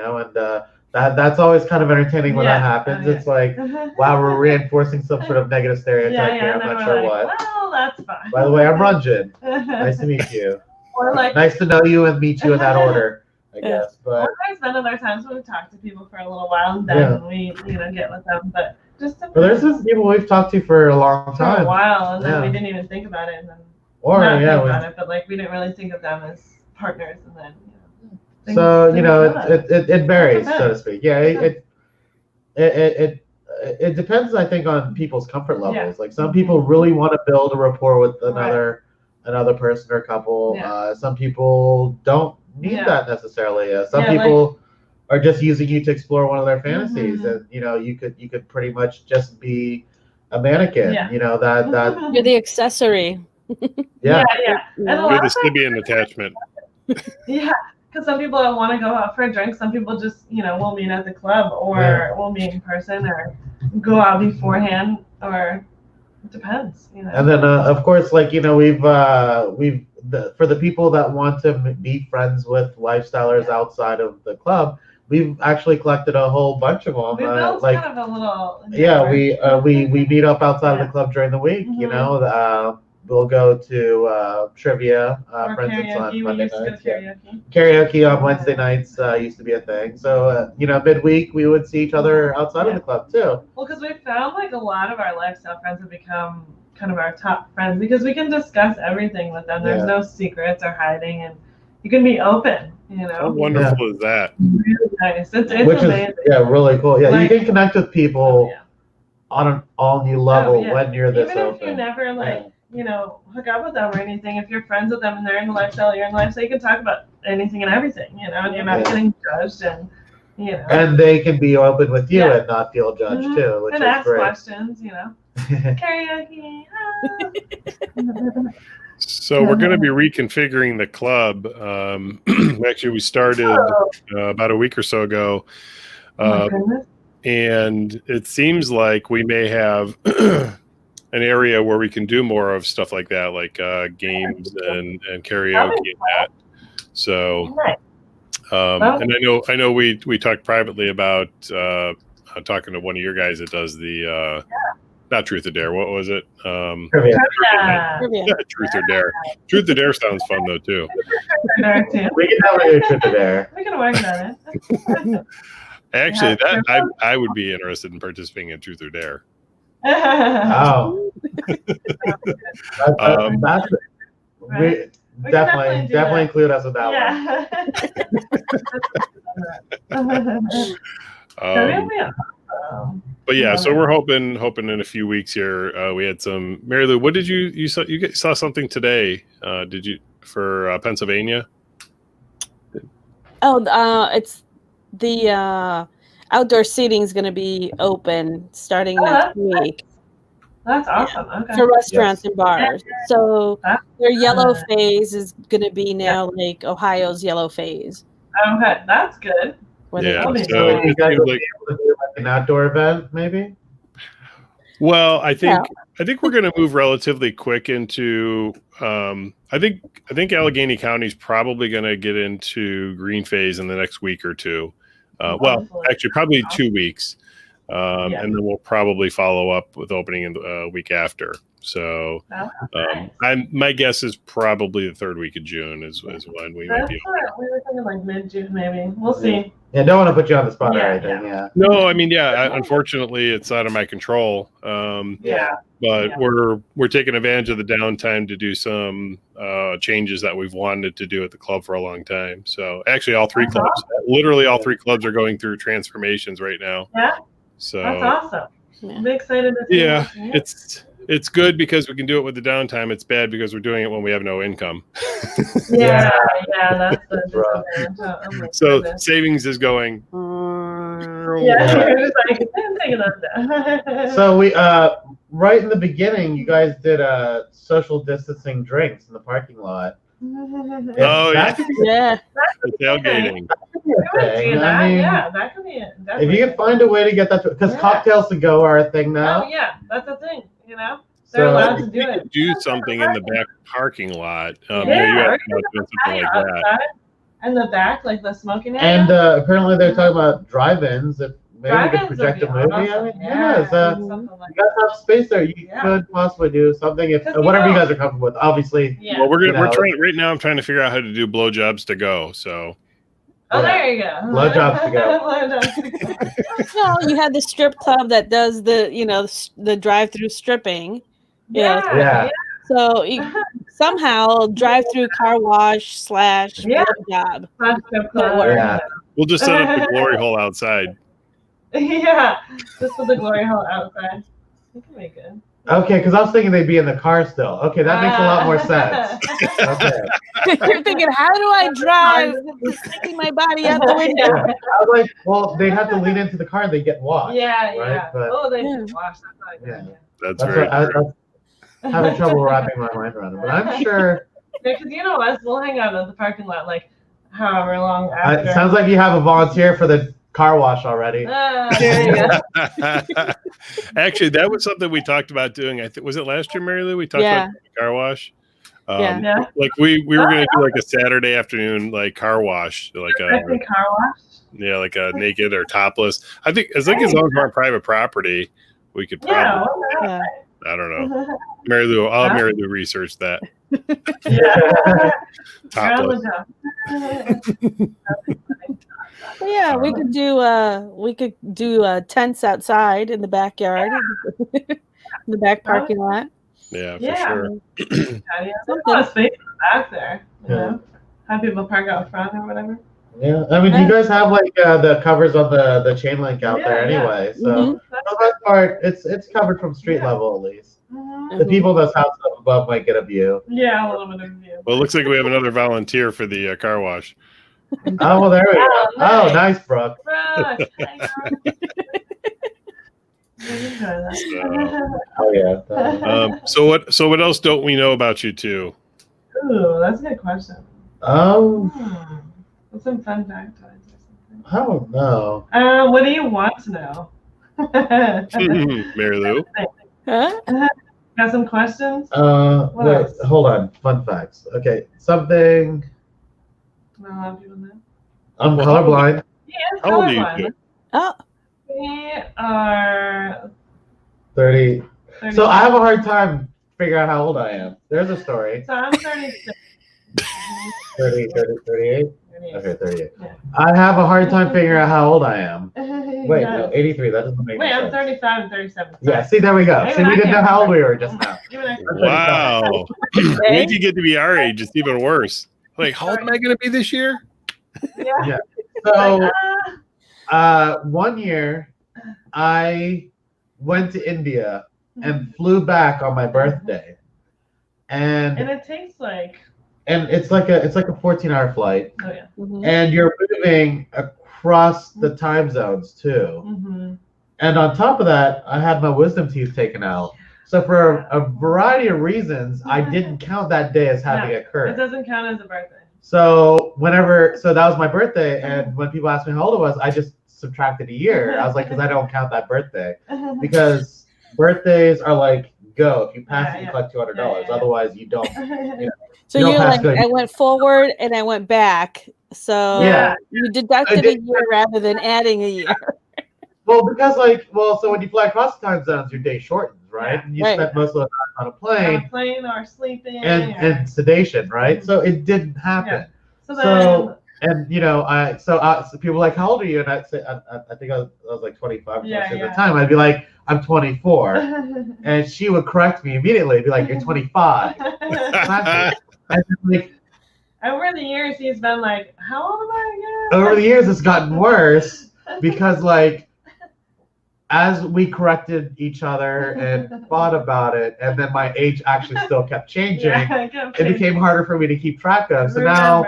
that's always kind of entertaining when that happens. It's like, wow, we're reinforcing some sort of negative stereotype here. I'm not sure what. Well, that's fine. By the way, I'm Ranjan. Nice to meet you. Or like, nice to know you and meet you in that order, I guess. But there's been other times when we've talked to people for a little while, and then we, get with them. But just there's some people we've talked to for a long time. For a while, and then we didn't even think about it, and then but like we didn't really think of them as partners, and then so it varies, so to speak. Yeah, it depends, I think, on people's comfort levels. Yeah. Like some people really want to build a rapport with another person or couple. Yeah. Some people don't need that necessarily. Some people are just using you to explore one of their fantasies, and you could pretty much just be a mannequin. Yeah. That you're the accessory. Yeah. And you're the Sibian attachment. Yeah. Because some people want to go out for a drink. Some people just, will meet at the club, or we'll meet in person, or go out beforehand, or it depends. And then, of course, like we've for the people that want to be friends with lifestylers outside of the club, we've actually collected a whole bunch of them. We built kind of a little. We meet up outside of the club during the week. We'll go to trivia, for instance, on Monday nights. Karaoke on Wednesday nights used to be a thing. So, midweek we would see each other outside of the club too. Well, because we found like a lot of our lifestyle friends have become kind of our top friends because we can discuss everything with them. There's no secrets or hiding, and you can be open. How wonderful is that? Really nice. It's which amazing. Is really cool. Yeah, you can connect with people on an all new level when you're this open. Even if you never hook up with them or anything, if you're friends with them and they're in the lifestyle, you're in the lifestyle, you can talk about anything and everything, and you're not getting judged, and and they can be open with you and not feel judged too, which and is ask great. Questions, karaoke. So we're going to be reconfiguring the club. Actually, we started about a week or so ago, and it seems like we may have an area where we can do more of stuff like that, like games and karaoke and that. So, and I know we talked privately about talking to one of your guys that does the not Truth or Dare. What was it? Trivia. Truth or Dare. Truth or Dare sounds fun though too. We can have a Truth or Dare. We can work on it. Actually, I would be interested in participating in Truth or Dare. Oh. We definitely include us with that one. But yeah, so we're hoping in a few weeks here. We had some Marilu. What did you saw? You saw something today? Did you for Pennsylvania? Oh, it's the outdoor seating is going to be open starting next week. That's awesome. Okay. For restaurants and bars. So their yellow phase is going to be now like Ohio's yellow phase. Okay, that's good. So you guys will be able to do like an outdoor event, maybe. Well, I think we're going to move relatively quick into. I think Allegheny County is probably going to get into green phase in the next week or two. Well, actually, probably 2 weeks, and then we'll probably follow up with opening in the week after. So That's nice. my guess is probably the third week of June is when we might That's be. what we were thinking, like mid-June maybe. We'll see. Yeah, don't want to put you on the spot or Yeah, anything. Yeah. No, I mean, unfortunately, it's out of my control. Yeah. But Yeah. we're taking advantage of the downtime to do some changes that we've wanted to do at the club for a long time. So actually, all three clubs are going through transformations right now. Yeah. So That's awesome. I'm excited to see it's good because we can do it with the downtime. It's bad because we're doing it when we have no income. Yeah, that's the disadvantage. Oh my So goodness. savings is going. Yeah, you're just like, I'm taking that down. So we right in the beginning, you guys did social distancing drinks in the parking lot. Oh, That could be Yeah. The tailgating. a thing. I mean, that could be it. if you can find a way to get that, because cocktails to go are a thing now. Oh yeah, that's the thing. You know, So- they're allowed to do We it. could do something in the back parking lot. You or have you doing could something like that. outside in the back, like the smoking area. And apparently they're talking about drive-ins. If maybe you could Drive-ins project would a be movie. awesome. I mean, Yeah, it's, something like you guys have space there. You Yeah. could possibly do something if 'Cause you whatever you know- guys are comfortable with. Obviously, yeah. Well, we're You know, trying right now. I'm trying to figure out how to do blowjobs to go. So Oh, there you go. Blowjobs to go. Blowjobs to go. No, you have the strip club that does the drive-through stripping. Yeah. Yeah. So somehow drive-through car wash / Yeah. job. Yeah. we'll just set up the glory hole outside. Yeah, just put the glory hole outside. That can be good. Okay, because I was thinking they'd be in the car still. Okay, that makes a lot more sense. Okay. You're thinking, how do I drive? Sticking my body out the window. I was like, well, they'd have to lean into the car and they get washed. Yeah, right? yeah. But Oh, they Yeah. just wash. That's not a good Yeah. idea. That's that's very what true. I'm having trouble wrapping my mind around it. But I'm sure Because you know us, we'll hang out at the parking lot like however long after. it sounds like you have a volunteer for the car wash already. There you go. Actually, that was something we talked about doing. I think was it last year, Marilu? We talked about the car wash. Yeah. Yeah. Like we were gonna do like a Saturday afternoon like car wash, like I think car wash. like a naked or topless. I think as long as we're on private property, we could Yeah. probably. Yeah. I don't know, Marilu. I'll have Marilu research that. Yeah. Topless. But yeah, we could do tents outside in the backyard, in the back parking lot. Yeah, for Yeah. sure. There's a lot of space in the back there. You know? Have people park out front or whatever. Yeah, I mean, you guys have like the covers on the chain link out there Yeah, anyway, so Mhm. for the most part, it's covered from street level at least. Mhm. The people that's house up above might get a view. Yeah, a little bit of view. Well, it looks like we have another volunteer for the car wash. Oh well, there we go. Oh, Oh, nice. nice, Brooke. Right. Enjoy that. Oh yeah. So what else don't we know about you two? Ooh, that's a good question. Um, What's some fun factoids or something? I don't know. What do you want to know? Marilu. Huh? Got some questions? Wait, else? hold on. Fun facts. Okay, something. Not a lot of people know. I'm Well, colorblind. He is How old are you colorblind. two? Oh, We are 30. 30. So I have a hard time figuring out how old I am. There's a story. So I'm 36. 38. 38. Okay, 38. Yeah. I have a hard time figuring out how old I am. Wait, Yeah. no, 83. That doesn't make Wait, I'm sense. 35 and 37. Yeah, see, there we go. Even See, we I didn't know can't how old we remember. were just now. Even I- Wow. okay. Once you get to be our age, it's even worse. Like, how old am I going to be this year? Yeah. So, Like, 1 year, I went to India and flew back on my birthday. and And it takes like, it's like a 14-hour flight. oh yeah. Mhm. And you're moving across the time zones too. Mm-hmm. And on top of that, I had my wisdom teeth taken out. So for a variety of reasons, I didn't count that day as having It occurred. doesn't count as a birthday. So that was my birthday, and when people asked me how old it was, I just subtracted a year. I was like, because I don't count that birthday, because birthdays are like go. If you pass it, you collect $200. Yeah. Otherwise, you don't. So You don't you're pass like, good. I went forward and I went back. So Yeah. you deducted a year rather than adding a year. Well, because so when you fly across the time zones, your day shortens, right? Yeah. And you Right. spend most of the time on a On plane a plane or sleeping. and sedation, right? So it didn't happen. So So then, so people were like, how old are you? And I'd say, I think I was like 25 Yeah, at the yeah. time. I'd be like, I'm 24. And she would correct me immediately, be like, you're 25. And like, over the years, he's been like, how old am I again? over the years, it's gotten worse because like, as we corrected each other and thought about it, and then my age actually still kept changing, it became harder for me to keep track of. So now,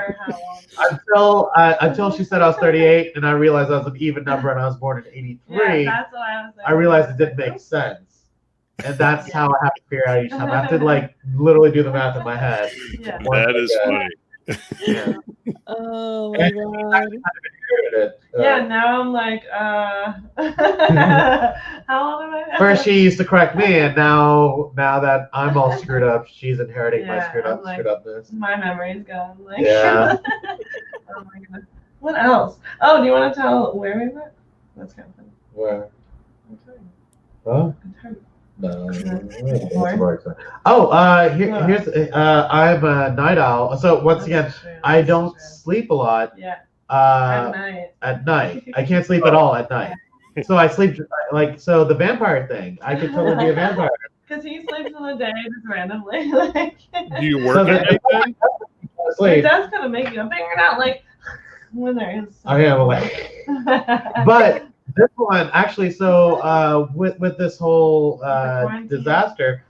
until she said I was 38, and I realized I was an even number, and I was born in '83, that's what I was I realized it didn't make sense, and that's how I have to figure out each time. I have to like literally do the math in my head. Yeah. That is funny. Yeah. Oh my god. Yeah, now I'm like, how old am I now? First, she used to correct me, and now that I'm all screwed up, she's inheriting my screwed upness. My memory's gone. Like, Yeah. Oh my goodness. What else? Oh, do you want to tell where we went? That's kind of funny. Where? I'm sorry. Huh? I'm sorry. No. More? Here's I'm a night owl. So once again, I don't sleep a lot. Yeah. At night. At night, I can't sleep at all at night. So I sleep so the vampire thing. I could totally be a vampire. Because he sleeps in the day just randomly. Like, Do you work at night then? it Sleep. does kind of make you. I'm figuring out like when there is. I am like, but this one actually. So with this whole disaster,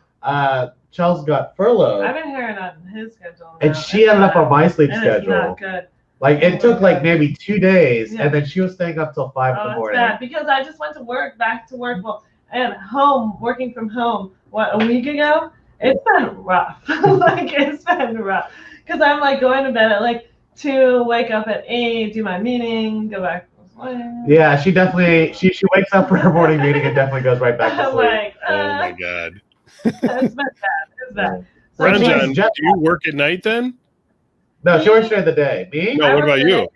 Chelsea got furloughed. I've been hearing on his schedule. And she ended up on my sleep and schedule. It's not good. Like it took like maybe 2 days, Yeah. and then she was staying up till 5 in the It's morning. bad because I just went to work, back to work, and home, working from home. A week ago? It's been rough. Like it's been rough because I'm like going to bed at like 2, wake up at 8, do my meeting, go back. Yeah, she definitely she wakes up for her morning meeting and definitely goes right back to I'm sleep. like, Oh my god. It's been bad. It's bad. So Ranjan, do you work at night then? No, she works during the day. Me? No, what about you?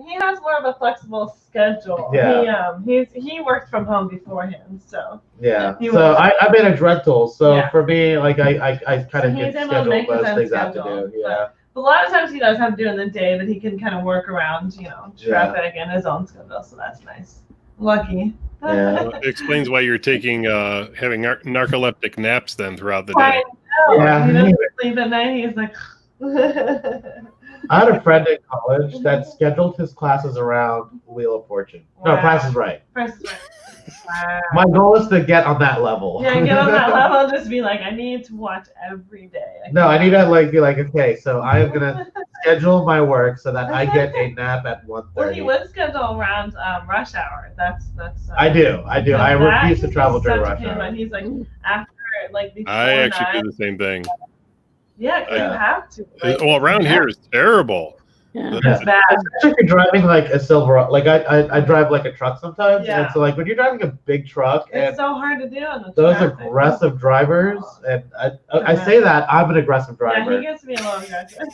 He has more of a flexible schedule. Yeah. He worked from home beforehand, so. Yeah. He So works. I manage rentals, so Yeah. for me, like I kind of he's get able to make scheduled his most own things I have to schedule, do. Yeah. A lot of times he does have to do it in the day, but he can kind of work around, traffic and his own schedule, so that's nice. Lucky. Yeah. It explains why you're taking having narcoleptic naps then throughout the I day. know. Yeah. He doesn't sleep at night. He's like. I had a friend in college that scheduled his classes around Wheel of Fortune. No, Wow. Price is Right. Price is Right. Wow. My goal is to get on that level. Yeah, get on that level. Just be like, I need to watch every day. No, I need to be like, okay, so I am gonna schedule my work so that I get a nap at 1:30. Well, he would schedule around rush hour. That's. I do. I refuse to travel during such a rush pain, hour. but he's like after before I actually 9. do the same thing. Yeah, 'cause you have to. Well, around here is terrible. Yeah. It's bad. Especially if you're driving like a Silverado, like I drive like a truck sometimes, Yeah. and so like when you're driving a big truck It's and so hard to do on the those traffic. aggressive drivers, and I say that I'm an aggressive Yeah, driver. he gets to be a little aggressive.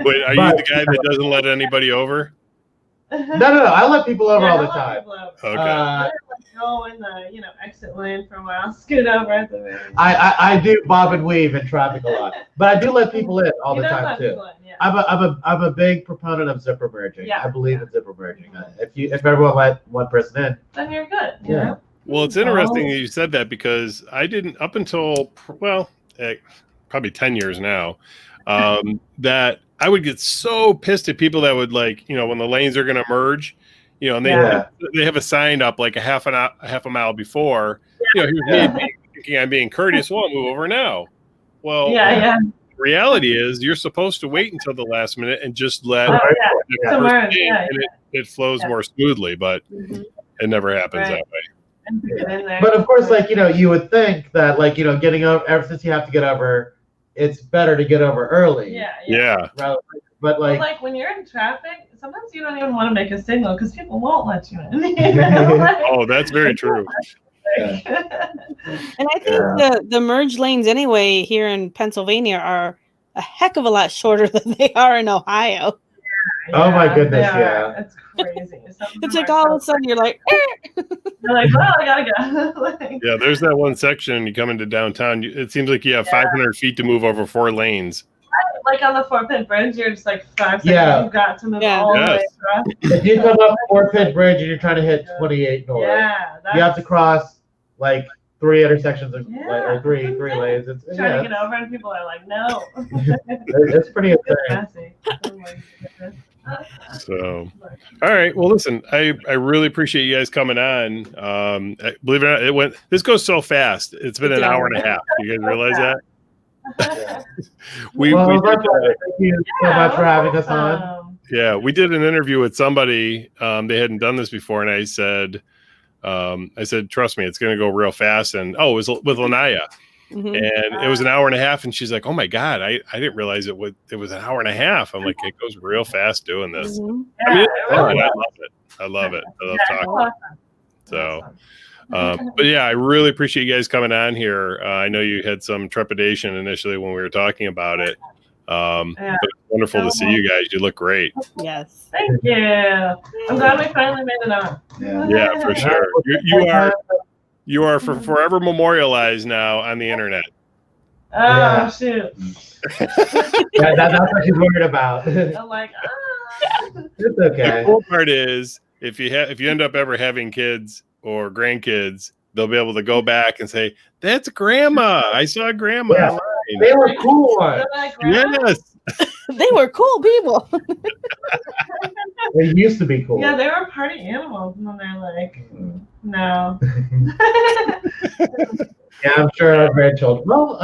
Wait, are you the guy that doesn't let anybody over? No, I let people over all the he'll let time. people over. Okay. Go in the exit lane for a while, scoot over at the very end. I do bob and weave in traffic a lot, but I do let people in all He the does time let too. people in, yeah. I'm a big proponent of zipper merging. Yeah. I believe in zipper merging. If everyone let one person in, Then you're good. You Yeah. know? Well, it's interesting that you said that because I didn't up until probably 10 years now that I would get so pissed at people that would when the lanes are going to merge, and they have a sign up like a half a mile before. Here's me thinking I'm being courteous. Well, I'll move over now. Well, reality is you're supposed to wait until the last minute and just let the To person merge, in, yeah, and it flows more smoothly, but it never happens that way. And get in there. but of course, you would think that getting over ever since you have to get over, it's better to get over early. Yeah. But But when you're in traffic, sometimes you don't even want to make a signal because people won't let you in. You know? Oh, that's very true. And I think the merge lanes anyway here in Pennsylvania are a heck of a lot shorter than they are in Ohio. Oh my goodness, yeah. It's crazy. It's like all of a sudden you're like, you're like, well, I gotta go. Like, Yeah, there's that one section you come into downtown. It seems like you have 500 feet to move over 4 lanes. like on the 4-pit bridge, you're just like 5 seconds. Yeah. You've got to move Yeah. all the Yes. way across. If you come up 4-pit bridge and you're trying to hit 28 north, Yeah. you have to cross like 3 intersections of, Yeah, or three that's lanes. It's Trying to get over, and people are like, no. it's pretty It's insane. messy. Oh my goodness. So, all right. Well, listen, I really appreciate you guys coming on. Believe it or not, this goes so fast. It's been an hour and a half. You guys realize that? we Well, did, thank you so much for having us on. Awesome. yeah, we did an interview with somebody. They hadn't done this before, and I said, trust me, it's going to go real fast. And it was with Lanaya. Mhm. And it was an hour and a half, and she's like, "Oh my god, I didn't realize it was an hour and a half." I'm like, "It goes real fast doing this." Mhm. I mean, it's Yeah, fun. it I really love it. I love it. I love Yeah, talking. awesome. So, Awesome. but yeah, I really appreciate you guys coming on here. I know you had some trepidation initially when we were talking about it, Yeah. but it's wonderful to see you guys. You look great. Yes. Thank you. I'm glad we finally made it on. Yeah, for sure. You are forever memorialized now on the internet. Oh, Yeah. shoot. Yeah, that's what she's worried about. It's I'm like, The okay. cool part is if you end up ever having kids or grandkids, they'll be able to go back and say, "That's grandma. I saw grandma." Yeah. online." They were cool ones. they're like, "Grandma?" Yes. They were cool people. They used to be cool. Yeah, they were party animals, and then they're like, no. Yeah, I'm sure our grandchildren. Well,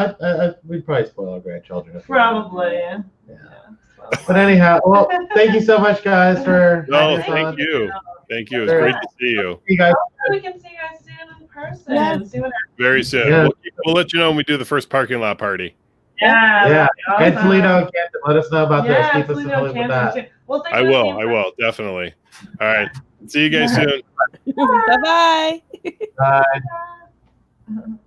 we'd probably spoil our grandchildren. if we- Probably. Yeah. So. But anyhow, well, thank you so much, guys, for No, having us thank on. you. Thank you. It's great to see you. You guys. Hopefully we can see you guys soon in person. Yeah. See what Very soon. Yeah. We'll let you know when we do the first parking lot party. Yeah. Yeah. Awesome. And Toledo and Camden, let us know about this. Yeah, Keep us in Toledo, the loop with Kansas, that. too. Well, thank I you will. again I for- will. Definitely. All right. See you guys soon. Bye bye. Bye.